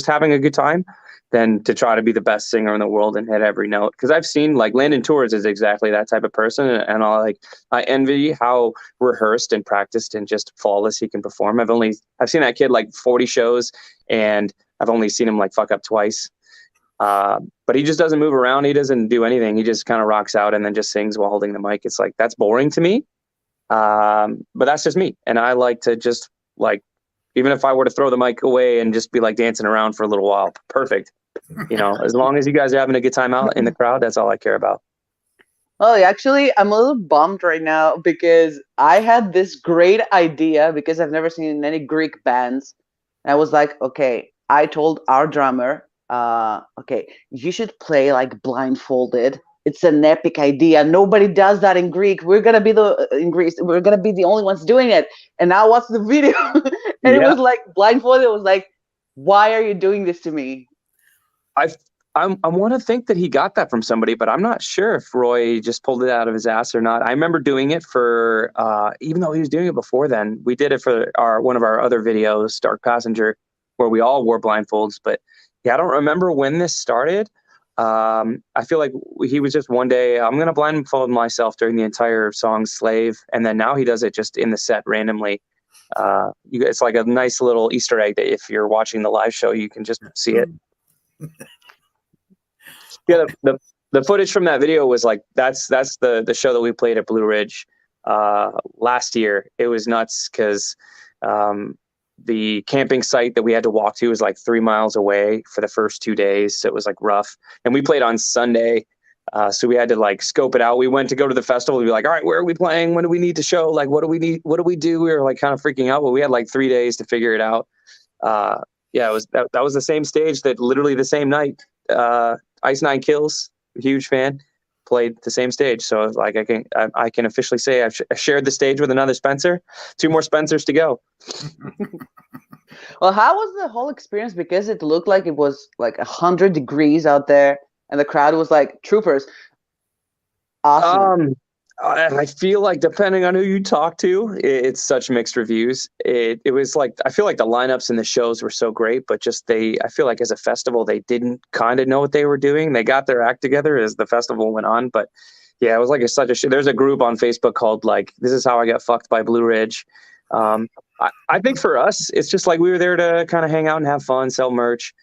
having a good time than to try to be the best singer in the world and hit every note. Because I've seen like Landon Tours is exactly that type of person, and I envy how rehearsed and practiced and just flawless he can perform. I've seen that kid like 40 shows, and I've only seen him like fuck up twice. But he just doesn't move around. He doesn't do anything. He just kind of rocks out and then just sings while holding the mic. It's like, that's boring to me. But that's just me. And I like to just like, even if I were to throw the mic away and just be like dancing around for a little while, perfect. As long as you guys are having a good time out in the crowd, that's all I care about. Well, actually, I'm a little bummed right now because I had this great idea because I've never seen any Greek bands. And I was like, okay, I told our drummer, okay, you should play like blindfolded. It's an epic idea. Nobody does that in Greek. We're gonna be in Greece. We're gonna be the only ones doing it. And now what's the video? And It was like blindfolded. It was like, why are you doing this to me? I want to think that he got that from somebody, but I'm not sure if Roy just pulled it out of his ass or not. I remember doing it for, even though he was doing it before then, we did it for one of our other videos, Dark Passenger, where we all wore blindfolds. But yeah, I don't remember when this started. I feel like he was just one day, I'm going to blindfold myself during the entire song Slave. And then now he does it just in the set randomly. It's like a nice little Easter egg that if you're watching the live show, you can just see it. Yeah, the footage from that video was like, that's the show that we played at Blue Ridge last year. It was nuts because the camping site that we had to walk to was like 3 miles away for the first 2 days. So it was like rough. And we played on Sunday. So we had to like scope it out. We went to go to the festival. We'd be like, all right, where are we playing? When do we need to show? Like, what do we need? What do we do? We were like kind of freaking out, but we had like 3 days to figure it out. Yeah, it was that was the same stage that literally the same night. Ice Nine Kills, huge fan, played the same stage. So like I can officially say I've shared the stage with another Spencer. 2 more Spencers to go. Well, how was the whole experience? Because it looked like it was like 100 degrees out there, and the crowd was like troopers. Awesome. I feel like depending on who you talk to, it's such mixed reviews. It was like I feel like the lineups and the shows were so great, but just I feel like as a festival they didn't kind of know what they were doing. They got their act together as the festival went on, but yeah, it was like such a. There's a group on Facebook called like "This is how I got fucked by Blue Ridge." I think for us, it's just like we were there to kind of hang out and have fun, sell merch,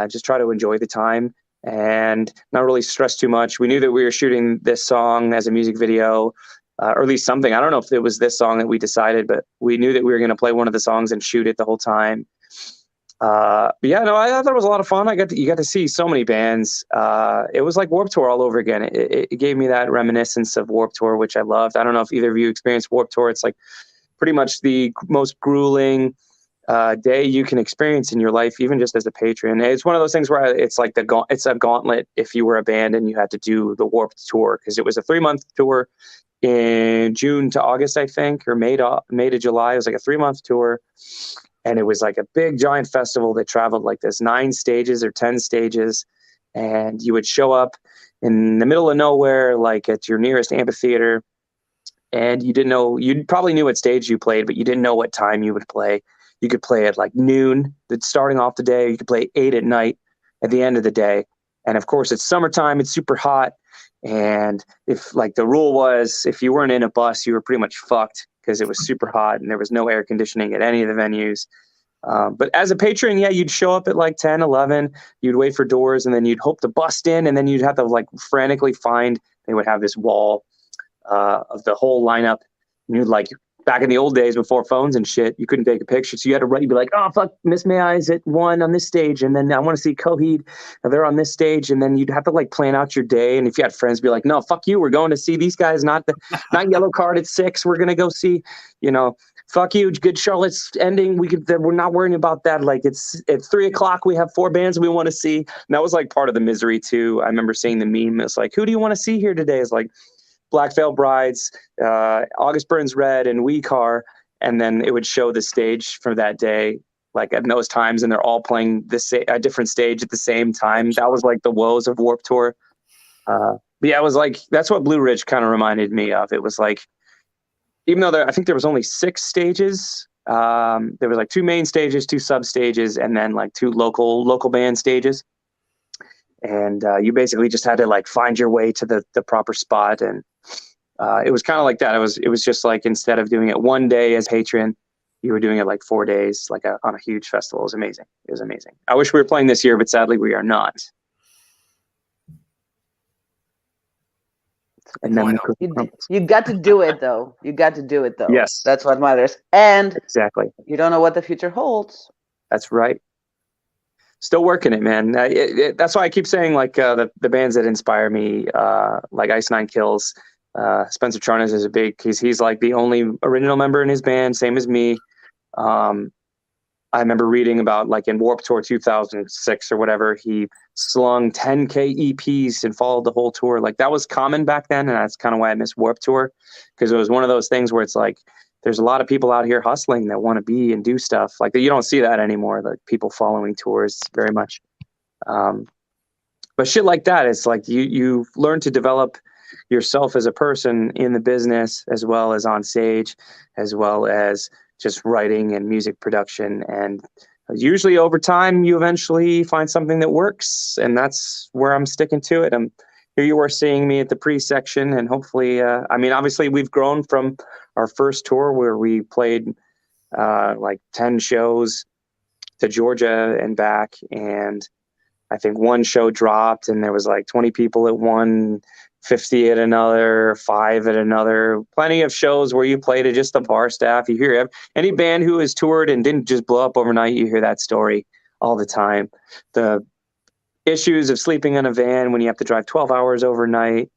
just try to enjoy the time and not really stress too much. We knew that we were shooting this song as a music video, or at least something. I don't know if it was this song that we decided, but we knew that we were going to play one of the songs and shoot it the whole time. But yeah, no, I thought it was a lot of fun. You got to see so many bands. It was like Warped Tour all over again. It gave me that reminiscence of Warped Tour, which I loved. I don't know if either of you experienced Warped Tour. It's like pretty much the most grueling day you can experience in your life, even just as a patron. It's one of those things where it's like it's a gauntlet if you were a band and you had to do the Warped Tour, because it was a 3-month tour in June to August, I think, or May to July. It was like a 3-month tour, and it was like a big giant festival that traveled like this 9 stages or 10 stages, and you would show up in the middle of nowhere, like at your nearest amphitheater. And you probably knew what stage you played, but you didn't know what time you would play. You could play at like noon, that's starting off the day. You could play 8 at night at the end of the day. And of course, it's summertime, it's super hot. And if like the rule was, if you weren't in a bus, you were pretty much fucked because it was super hot and there was no air conditioning at any of the venues. But as a patron, yeah, you'd show up at like 10, 11, you'd wait for doors, and then you'd hope to bust in, and then you'd have to like frantically find, they would have this wall of the whole lineup. And you'd like, back in the old days before phones and shit, you couldn't take a picture. So you had to write, you'd be like, oh, fuck, Miss May I's at 1 on this stage. And then I want to see Coheed. They're on this stage. And then you'd have to like plan out your day. And if you had friends, be like, no, fuck you. We're going to see these guys, not Yellow Card at 6. We're going to go see, fuck you. Good Charlotte's ending. We're not worrying about that. Like it's at 3:00. We have 4 bands we want to see. And that was like part of the misery too. I remember seeing the meme. It's like, who do you want to see here today? It's like, Black Veil Brides, August Burns Red, and We Car, and then it would show the stage for that day, like at those times, and they're all playing a different stage at the same time. That was like the woes of Warped Tour. But yeah, it was like that's what Blue Ridge kind of reminded me of. It was like, even though I think there was only 6 stages, there was like 2 main stages, 2 sub stages, and then like 2 local band stages. And you basically just had to like find your way to the proper spot. And it was kind of like that. It was just like, instead of doing it one day as patron, you were doing it like 4 days, like on a huge festival. It was amazing. It was amazing. I wish we were playing this year, but sadly we are not. And then you got to do it though. You got to do it though. Yes. That's what matters. And exactly. You don't know what the future holds. That's right. Still working it, man. That's why I keep saying like the bands that inspire me, like Ice Nine Kills. Spencer Charnas is he's like the only original member in his band, same as me. I remember reading about like in Warped Tour 2006 or whatever, he slung 10K EPs and followed the whole tour. Like that was common back then, and that's kind of why I miss Warped Tour, because it was one of those things where it's like, there's a lot of people out here hustling that want to be and do stuff like that. You don't see that anymore, like people following tours very much. But shit like that, it's like you learn to develop yourself as a person in the business, as well as on stage, as well as just writing and music production. And usually over time, you eventually find something that works. And that's where I'm sticking to it. Here you were seeing me at the pre-section, and hopefully, obviously we've grown from our first tour where we played like 10 shows to Georgia and back. And I think 1 show dropped and there was like 20 people at one, 50 at another, 5 at another. Plenty of shows where you play to just the bar staff. You hear any band who has toured and didn't just blow up overnight, you hear that story all the time. The issues of sleeping in a van when you have to drive 12 hours overnight.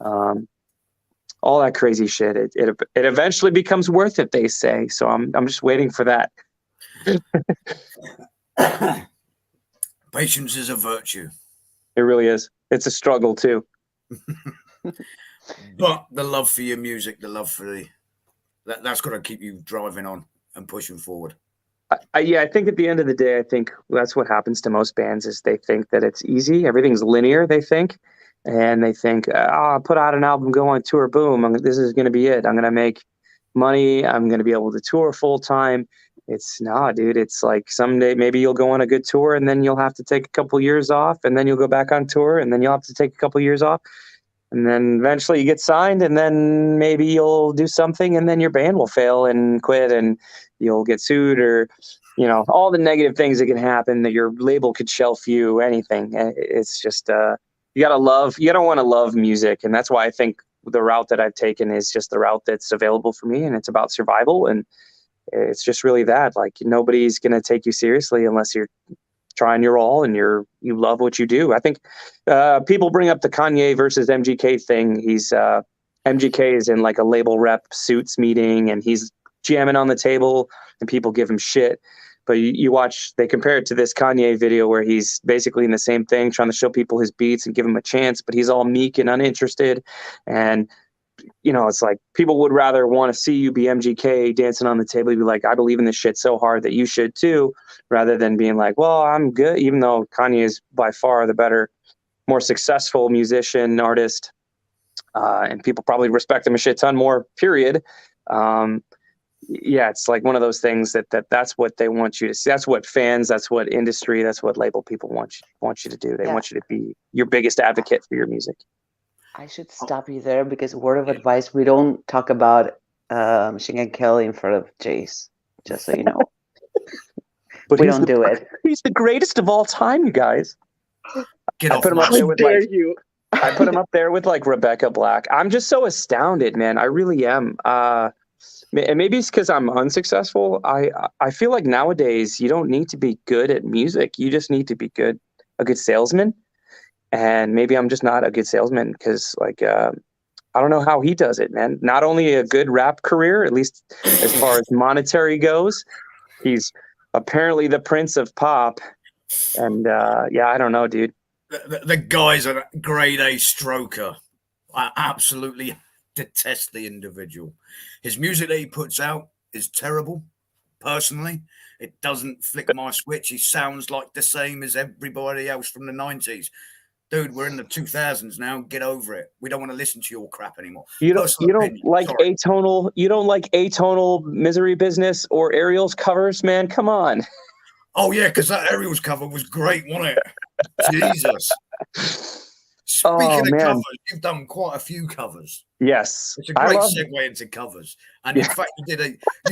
All that crazy shit. It eventually becomes worth it, they say. So I'm just waiting for that. Patience is a virtue. It really is. It's a struggle too. But the love for your music, the love for that's got to keep you driving on and pushing forward. I think at the end of the day, I think that's what happens to most bands is they think that it's easy. Everything's linear, they think. And they think, I'll put out an album, go on tour, boom, this is going to be it. I'm going to make money. I'm going to be able to tour full time. It's dude. It's like someday maybe you'll go on a good tour and then you'll have to take a couple years off and then you'll go back on tour and then you'll have to take a couple years off. And then eventually you get signed and then maybe you'll do something and then your band will fail and quit and you'll get sued or, all the negative things that can happen, that your label could shelf you, anything. It's just, you gotta want to love music. And that's why I think the route that I've taken is just the route that's available for me. And it's about survival. And it's just really that, like, nobody's going to take you seriously unless you're trying your all and you love what you do. I think people bring up the Kanye versus MGK thing. He's MGK is in like a label rep suits meeting and he's jamming on the table and people give him shit. But you watch, they compare it to this Kanye video where he's basically in the same thing, trying to show people his beats and give him a chance, but he's all meek and uninterested. And, it's like people would rather want to see you be MGK dancing on the table. You'd be like, I believe in this shit so hard that you should too, rather than being like, well, I'm good, even though Kanye is by far the better, more successful musician, artist, and people probably respect him a shit ton more, period. Yeah, it's like one of those things that's what they want you to see. That's what fans, that's what industry, that's what label people want you to do. They want you to be your biggest advocate for your music. I should stop you there because word of advice, we don't talk about Machine Gun Kelly in front of Jase, just so you know. But we don't do it. He's the greatest of all time, you guys. Get off I put him up there with you. I put him up there with like Rebecca Black. I'm just so astounded, man. I really am. And maybe it's because I'm unsuccessful. I feel like nowadays you don't need to be good at music. You just need to be a good salesman. And maybe I'm just not a good salesman because I don't know how he does it, man. Not only a good rap career, at least as far as monetary goes, he's apparently the prince of pop. And I don't know, dude. The guy's a grade A stroker. I absolutely detest the individual. His music that he puts out is terrible. Personally, it doesn't flick my switch. He sounds like the same as everybody else from the 90s. Dude, we're in the 2000s now. Get over it. We don't want to listen to your crap anymore. You don't like atonal Misery Business or Ariel's covers, man? Come on. Oh yeah, because that Ariel's cover was great, wasn't it? Jesus. Speaking of covers, you've done quite a few covers. Yes, it's a great segue into covers. And in fact, you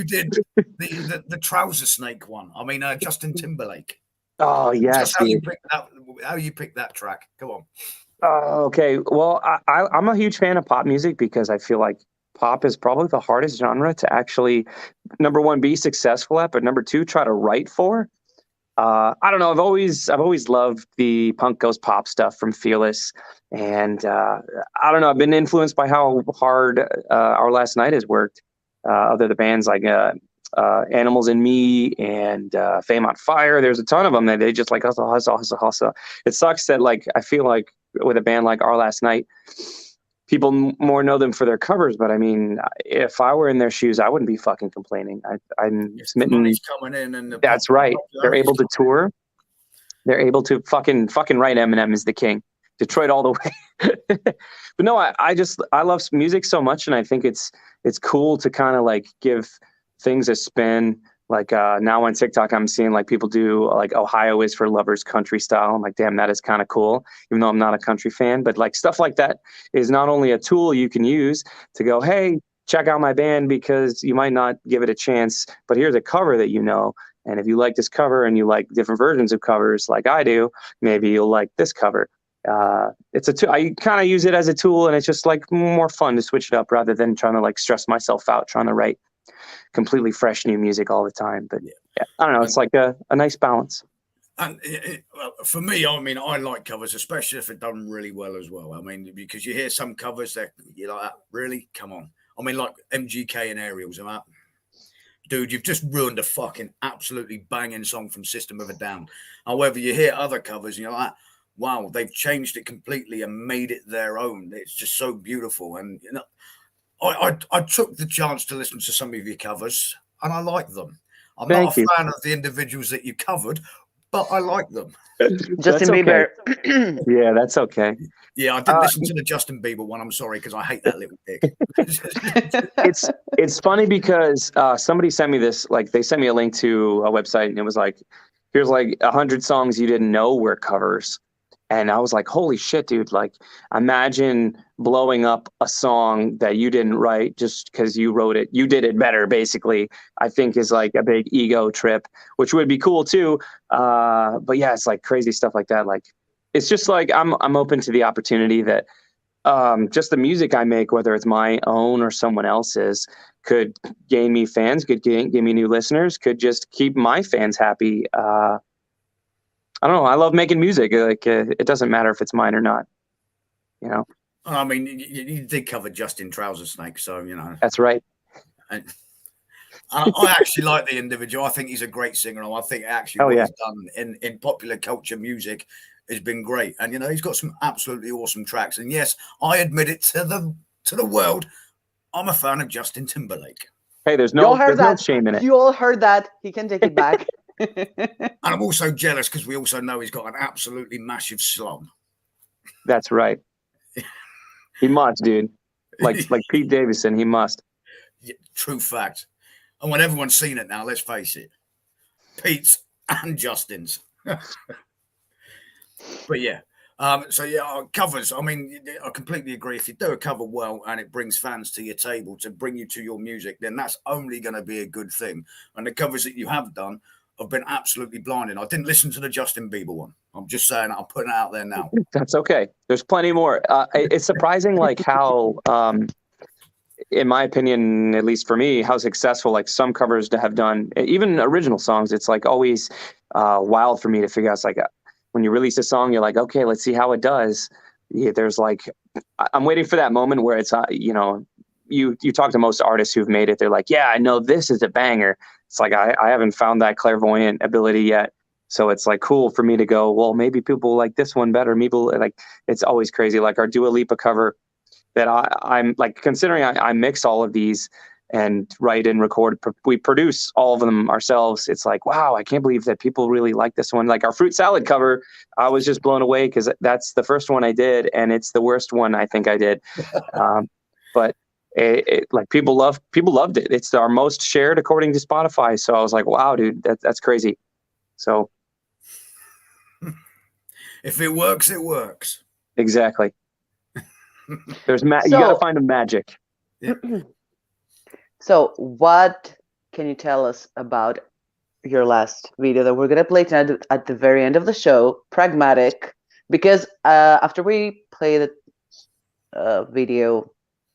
did the Trouser Snake one. I mean, Justin Timberlake. Oh yes, how you picked that track. Go on. Okay. Well, I'm a huge fan of pop music because I feel like pop is probably the hardest genre to actually, number one, be successful at, but number two, try to write for. I don't know. I've always loved the punk goes pop stuff from Fearless, and I don't know. I've been influenced by how hard Our Last Night has worked. Other the bands like Animals in Me and Fame on Fire. There's a ton of them that they just like hustle. It sucks that I feel like with a band like Our Last Night, people more know them for their covers. But I mean, if I were in their shoes, I wouldn't be fucking complaining. I'm smitten. The money's coming in, and that's right. They're able to tour. They're able to fucking write. Eminem is the king. Detroit all the way. But no, I love music so much, and I think it's cool to kind of give things a spin. Now on TikTok, I'm seeing people do Ohio is for Lovers country style. I'm like, damn, that is kind of cool, even though I'm not a country fan. But stuff like that is not only a tool you can use to go, hey, check out my band, because you might not give it a chance, but here's a cover that you know. And if you like this cover and you like different versions of covers like I do, maybe you'll like this cover. It's a tool. I kind of use it as a tool, and it's just more fun to switch it up rather than trying to stress myself out trying to write completely fresh new music all the time. But yeah, I don't know. It's a nice balance. And well, for me, I mean, I like covers, especially if they're done really well as well. I mean, because you hear some covers that you're like, really? Come on. I mean, like MGK and Aerials, I'm like, dude, you've just ruined a fucking absolutely banging song from System of a Down. However, you hear other covers and you're like, wow, they've changed it completely and made it their own. It's just so beautiful. And, you know, I took the chance to listen to some of your covers and I like them. I'm not Thank a you. fan of the individuals that you covered, but I like them. Justin That's okay. Bieber. Yeah, that's okay. Yeah, I didn't listen to the Justin Bieber one. I'm sorry, because I hate that little dick. It's funny because somebody sent me this, like they sent me a link to a website and it was like, here's like 100 songs you didn't know were covers. And I was like, holy shit, dude. Like, imagine blowing up a song that you didn't write just because you wrote it. You did it better, basically, I think is like a big ego trip, which would be cool too. But yeah, it's like crazy stuff like that. Like, it's just like I'm open to the opportunity that just the music I make, whether it's my own or someone else's, could gain me fans, could gain me new listeners, could just keep my fans happy. I don't know. I love making music. Like it doesn't matter if it's mine or not. You know. I mean, you did cover Justin Trouser Snake, so you know. That's right. And I actually like the individual. I think he's a great singer. I think actually what he's done in popular culture music has been great. And you know, he's got some absolutely awesome tracks. And yes, I admit it to the world. I'm a fan of Justin Timberlake. Hey, there's no shame in it. You all heard that. He can take it back. And I'm also jealous because we also know he's got an absolutely massive slum. That's right. He must, dude. Like Pete Davidson, he must. Yeah, true fact. And when everyone's seen it now, let's face it, Pete's and Justin's. But yeah. So yeah, covers. I mean, I completely agree. If you do a cover well and it brings fans to your table to bring you to your music, then that's only going to be a good thing. And the covers that you have done have been absolutely blinding. I didn't listen to the Justin Bieber one. I'm just saying, I'm putting it out there now. That's okay. There's plenty more. It's surprising, like how, in my opinion, at least for me, how successful like some covers to have done, even original songs. It's like always wild for me to figure out. It's like when you release a song, you're like, okay, let's see how it does. Yeah, there's like, I'm waiting for that moment where it's, you know, you talk to most artists who've made it. They're like, yeah, I know this is a banger. It's like, I haven't found that clairvoyant ability yet. So it's like cool for me to go, well, maybe people like this one better. Maybe like, it's always crazy. Like our Dua Lipa cover that I'm like, considering I mix all of these and write and record, we produce all of them ourselves. It's like, wow, I can't believe that people really like this one. Like our fruit salad cover, I was just blown away because that's the first one I did. And it's the worst one I think I did. But like people loved it. It's our most shared according to Spotify. So I was like, wow, dude, that's crazy. So if it works, it works. Exactly. There's you gotta find a magic. Yeah. So what can you tell us about your last video that we're going to play tonight at the very end of the show, Pragmatic? Because after we play the video,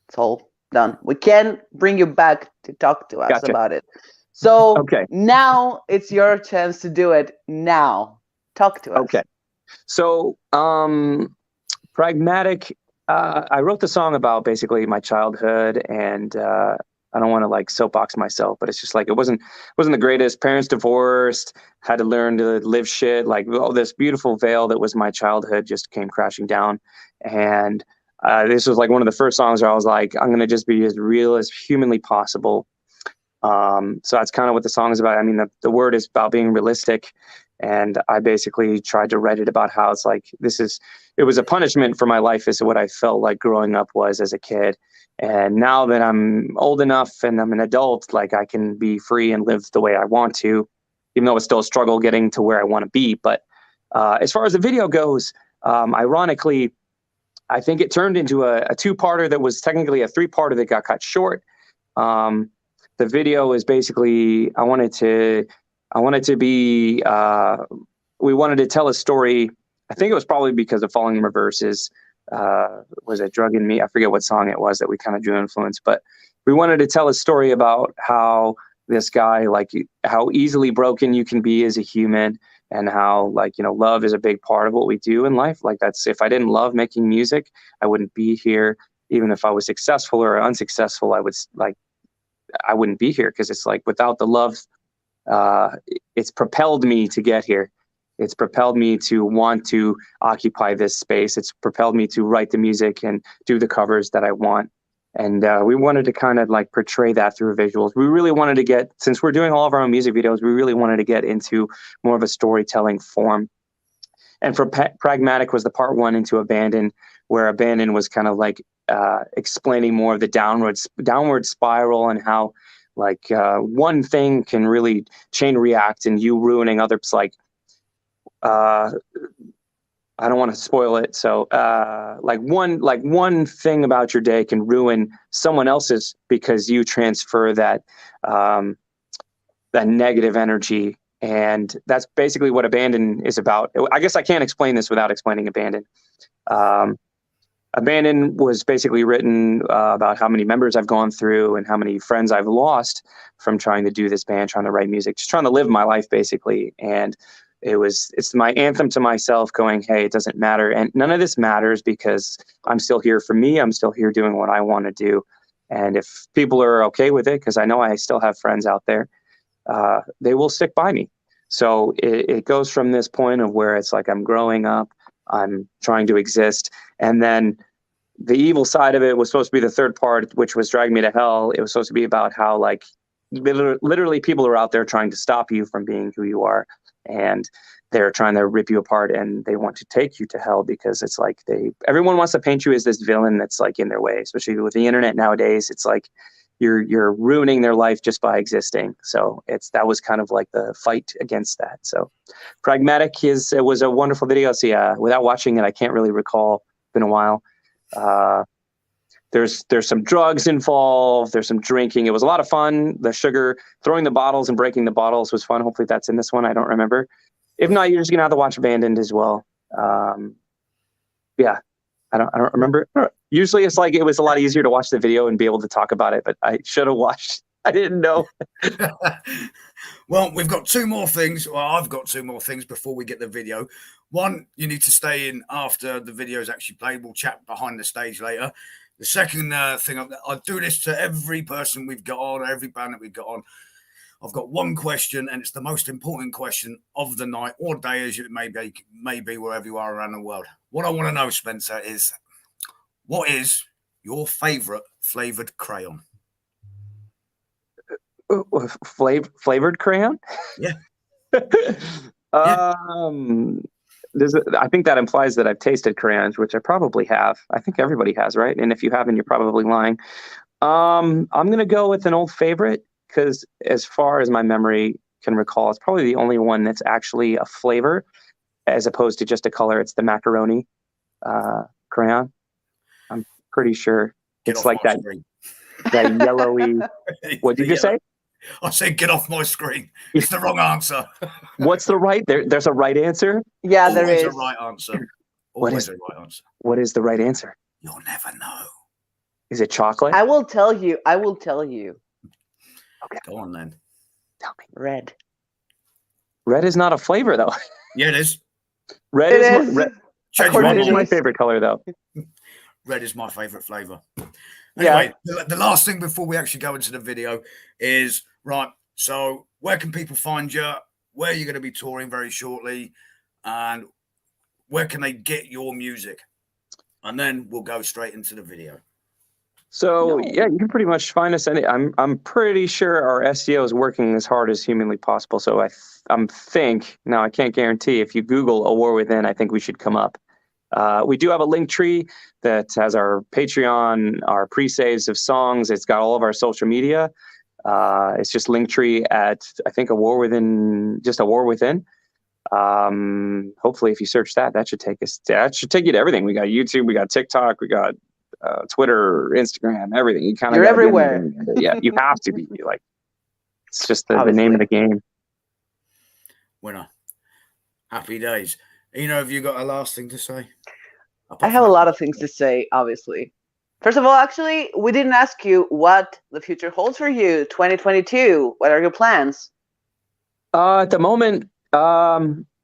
it's all done. We can bring you back to talk to us about it. So now it's your chance to do it now. Talk to us. Okay. So Pragmatic, I wrote the song about basically my childhood, and I don't want to like soapbox myself, but it's just like it wasn't the greatest. Parents divorced, had to learn to live shit. Like all this beautiful veil that was my childhood just came crashing down. And this was like one of the first songs where I was like, I'm gonna just be as real as humanly possible. So that's kind of what the song is about. I mean, the word is about being realistic. And I basically tried to write it about how it's like, it was a punishment for my life is what I felt like growing up was as a kid. And now that I'm old enough and I'm an adult, like I can be free and live the way I want to, even though it's still a struggle getting to where I want to be. But as far as the video goes, ironically, I think it turned into a two-parter that was technically a three-parter that got cut short. The video is basically, we wanted to tell a story. I think it was probably because of Falling in Reverse's, was it Drug in Me? I forget what song it was that we kind of drew influence, but we wanted to tell a story about how this guy, like how easily broken you can be as a human, and how, like, you know, love is a big part of what we do in life. Like, that's, if I didn't love making music, I wouldn't be here. Even if I was successful or unsuccessful, I wouldn't be here, because it's like, without the love, it's propelled me to get here. It's propelled me to want to occupy this space. It's propelled me to write the music and do the covers that I want. And we wanted to kind of like portray that through visuals. We really wanted to get, since we're doing all of our own music videos, we really wanted to get into more of a storytelling form. And for Pragmatic was the part one into Abandon, where Abandon was kind of like explaining more of the downward spiral, and how like one thing can really chain react, and you ruining others. Like, I don't want to spoil it. So like one thing about your day can ruin someone else's, because you transfer that that negative energy. And that's basically what Abandon is about. I guess I can't explain this without explaining Abandon. Abandon was basically written about how many members I've gone through and how many friends I've lost from trying to do this band, trying to write music, just trying to live my life, basically. And it's my anthem to myself, going, hey, it doesn't matter. And none of this matters, because I'm still here for me. I'm still here doing what I want to do. And if people are okay with it, because I know I still have friends out there, they will stick by me. So it goes from this point of where it's like I'm growing up, I'm trying to exist. And then the evil side of it was supposed to be the third part, which was Drag Me to Hell. It was supposed to be about how, like, literally people are out there trying to stop you from being who you are. And they're trying to rip you apart, and they want to take you to hell, because it's like everyone wants to paint you as this villain that's like in their way, especially with the internet nowadays. It's like you're ruining their life just by existing. So that was kind of like the fight against that. So Pragmatic it was a wonderful video. So yeah, without watching it, I can't really recall. It's been a while. There's some drugs involved. There's some drinking. It was a lot of fun. The sugar, throwing the bottles and breaking the bottles was fun. Hopefully that's in this one. I don't remember. If not, you're just gonna have to watch Abandoned as well. Yeah, I don't remember. Usually it's like, it was a lot easier to watch the video and be able to talk about it, but I should have watched. I didn't know. Well, we've got two more things. Well, I've got two more things before we get the video. One, you need to stay in after the video is actually played. We'll chat behind the stage later. The second thing, I do this to every person we've got on, every band that we've got on. I've got one question, and it's the most important question of the night or day, as it may be wherever you are around the world. What I want to know, Spencer, is what is your favorite flavored crayon? Flavored crayon? Yeah. I think that implies that I've tasted crayons, which I probably have. I think everybody has, right? And if you haven't, you're probably lying. I'm gonna go with an old favorite, because as far as my memory can recall, it's probably the only one that's actually a flavor as opposed to just a color. It's the macaroni crayon. I'm pretty sure it's like that yellowy. What did you say? I said, get off my screen. It's the wrong answer. What's the right? There's a right answer? Yeah, there is. Always a right answer. Always a right answer. What is the right answer? You'll never know. Is it chocolate? I will tell you. Okay. Go on then. Tell me. Red. Red is not a flavor, though. Yeah, it is. Red is my favorite color, though. Red is my favorite flavor. Yeah. Anyway, the last thing before we actually go into the video is, right, so where can people find you? Where are you going to be touring very shortly? And where can they get your music? And then we'll go straight into the video. So yeah, you can pretty much find us. I'm pretty sure our SEO is working as hard as humanly possible. So I think, now I can't guarantee, if you Google A War Within, I think we should come up. We do have a link tree that has our Patreon, our pre-saves of songs. It's got all of our social media. It's just Linktree at, I think, A War Within, just A War Within. Hopefully if you search that should take you to everything. We got YouTube, we got TikTok, we got Twitter, Instagram, everything. You're everywhere. Yeah, you have to be. Like, it's just the name of the game. Winner. Happy days. Ina, have you got a last thing to say? I have a lot of things to say, obviously. First of all, actually, we didn't ask you what the future holds for you, 2022. What are your plans? At the moment,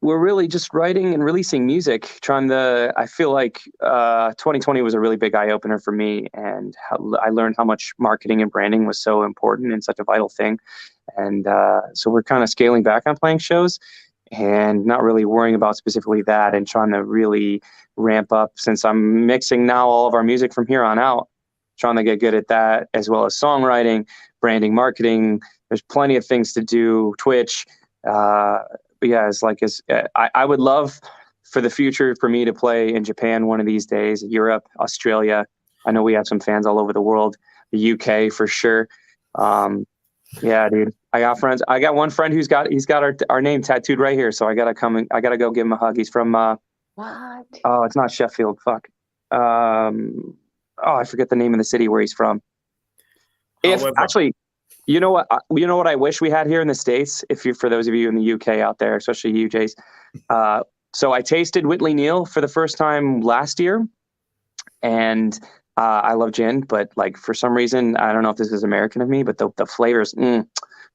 we're really just writing and releasing music. I feel like 2020 was a really big eye opener for me, and I learned how much marketing and branding was so important and such a vital thing. And so we're kind of scaling back on playing shows and not really worrying about specifically that, and trying to really ramp up, since I'm mixing now all of our music from here on out, trying to get good at that, as well as songwriting, branding, marketing. There's plenty of things to do, Twitch. But yeah, I would love for the future for me to play in Japan one of these days, Europe, Australia. I know we have some fans all over the world, the UK for sure. Yeah, dude, I got friends. I got one friend he's got our name tattooed right here. So I gotta go give him a hug. He's from What? Oh, it's not Sheffield. Fuck. I forget the name of the city where he's from. Actually, you know what I wish we had here in the States, for those of you in the UK out there, especially you, Jase. So I tasted Whitley Neal for the first time last year, and I love gin, but like for some reason, I don't know if this is American of me, but the flavors,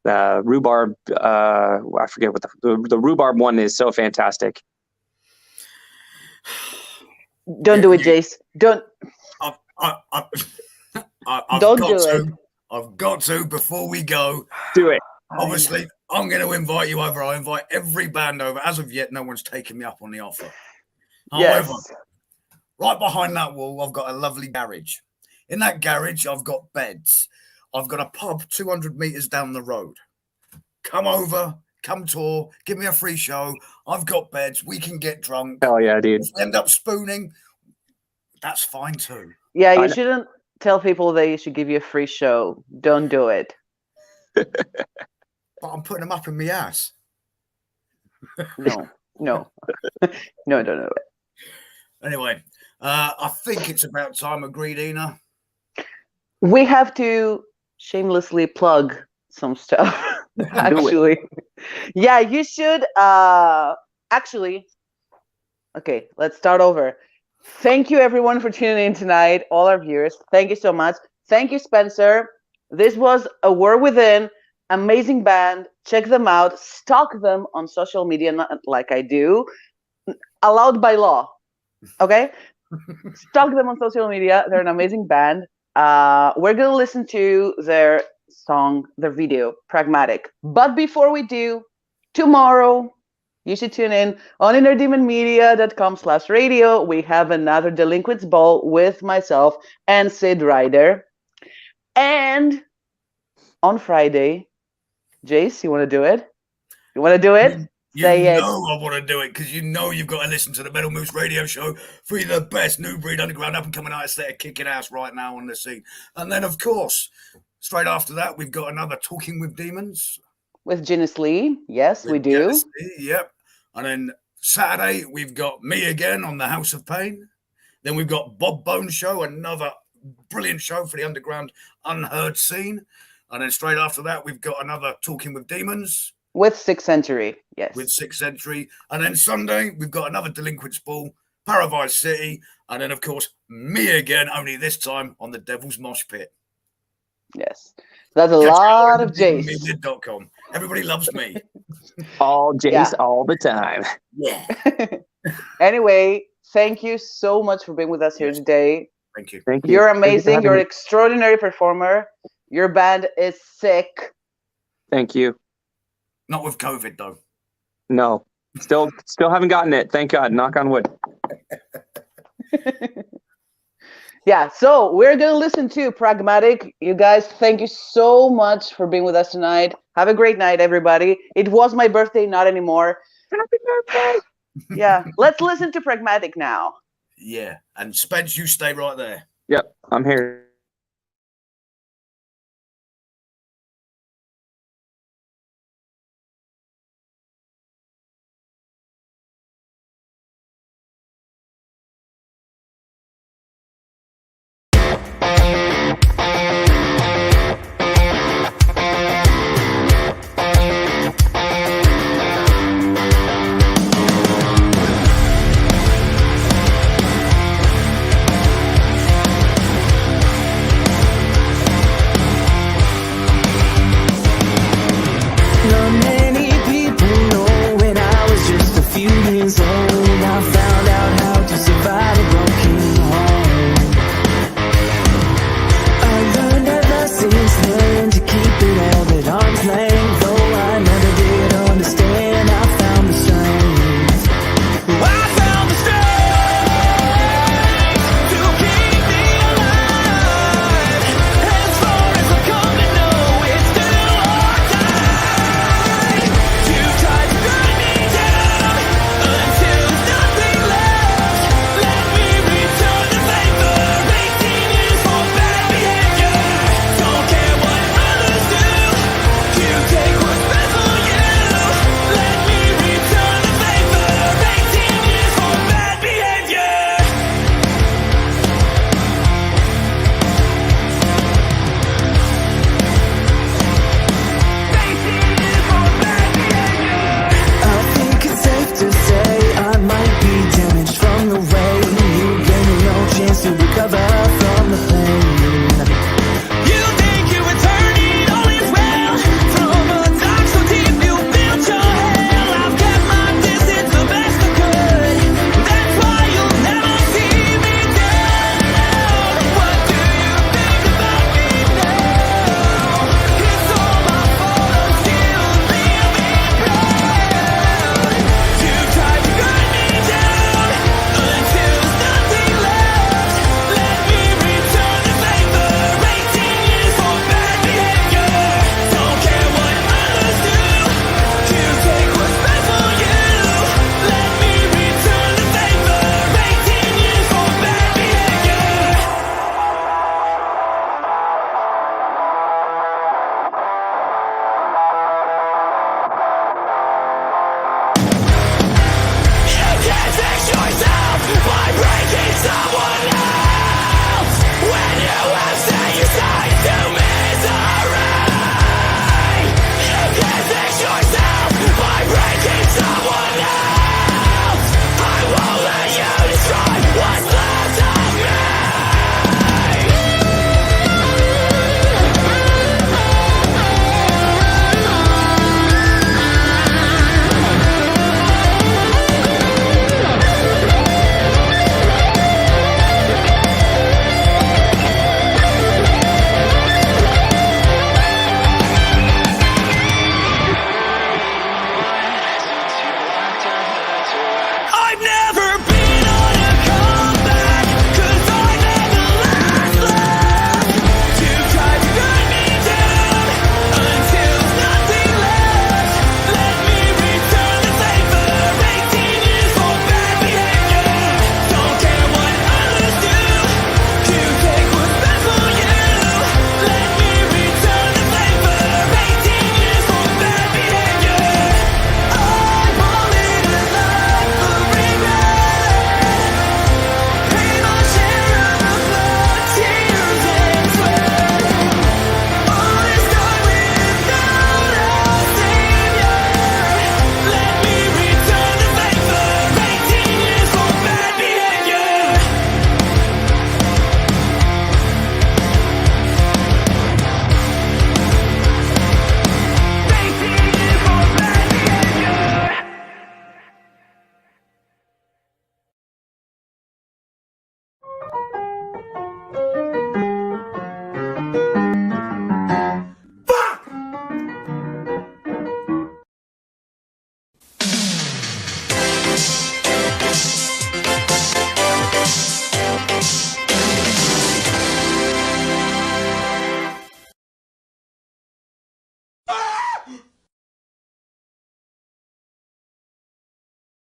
the rhubarb, I forget what the rhubarb one is, so fantastic. Don't do it, Jase. Don't. Don't do it. I've got to, before we go. Do it. Obviously, I'm going to invite you over. I invite every band over. As of yet, no one's taken me up on the offer. However, right behind that wall, I've got a lovely garage. In that garage, I've got beds. I've got a pub 200 meters down the road. Come over, come tour, give me a free show. I've got beds. We can get drunk. Hell yeah, dude. If we end up spooning, that's fine too. Yeah, you shouldn't tell people they should give you a free show. Don't do it. But I'm putting them up in my ass. No. No, don't do it. Anyway, I think it's about time. Agreed, Ina? We have to shamelessly plug some stuff. Actually. Yeah, you should. Actually, okay, let's start over. Thank you, everyone, for tuning in tonight, all our viewers. Thank you so much. Thank you, Spencer. This was A War Within. Amazing band. Check them out. Stalk them on social media, not like I do. Allowed by law. Okay? Stalk them on social media. They're an amazing band. We're going to listen to their song, their video, Pragmatic. But before we do, tomorrow, you should tune in on innerdemonmedia.com/radio. We have another Delinquents Ball with myself and Sid Ryder. And on Friday, Jase, you want to do it? You want to do it? Say it. I want to do it, because you've got to listen to the Metal Moose radio show for the best new breed underground up and coming artists that are kicking ass right now on the scene. And then, of course, straight after that, we've got another Talking with Demons. With Janice Lee. Yes, we do. Yep. And then Saturday, we've got me again on the House of Pain. Then we've got Bob Bones Show, another brilliant show for the underground unheard scene. And then straight after that, we've got another Talking with Demons. With 6th Century, yes. With 6th Century. And then Sunday, we've got another Delinquents Ball, Paradise City. And then, of course, me again, only this time on the Devil's Mosh Pit. Yes. That's a lot of Jase. Everybody loves me. All Jase all the time. Yeah. Anyway, thank you so much for being with us here today. Thank you. Thank you. You're amazing. You're an extraordinary performer. Your band is sick. Thank you. Not with COVID, though. No. Still haven't gotten it. Thank God. Knock on wood. Yeah, so we're going to listen to Pragmatic. You guys, thank you so much for being with us tonight. Have a great night, everybody. It was my birthday, not anymore. Happy birthday. Yeah, let's listen to Pragmatic now. Yeah, and Spence, you stay right there. Yep, I'm here. recover.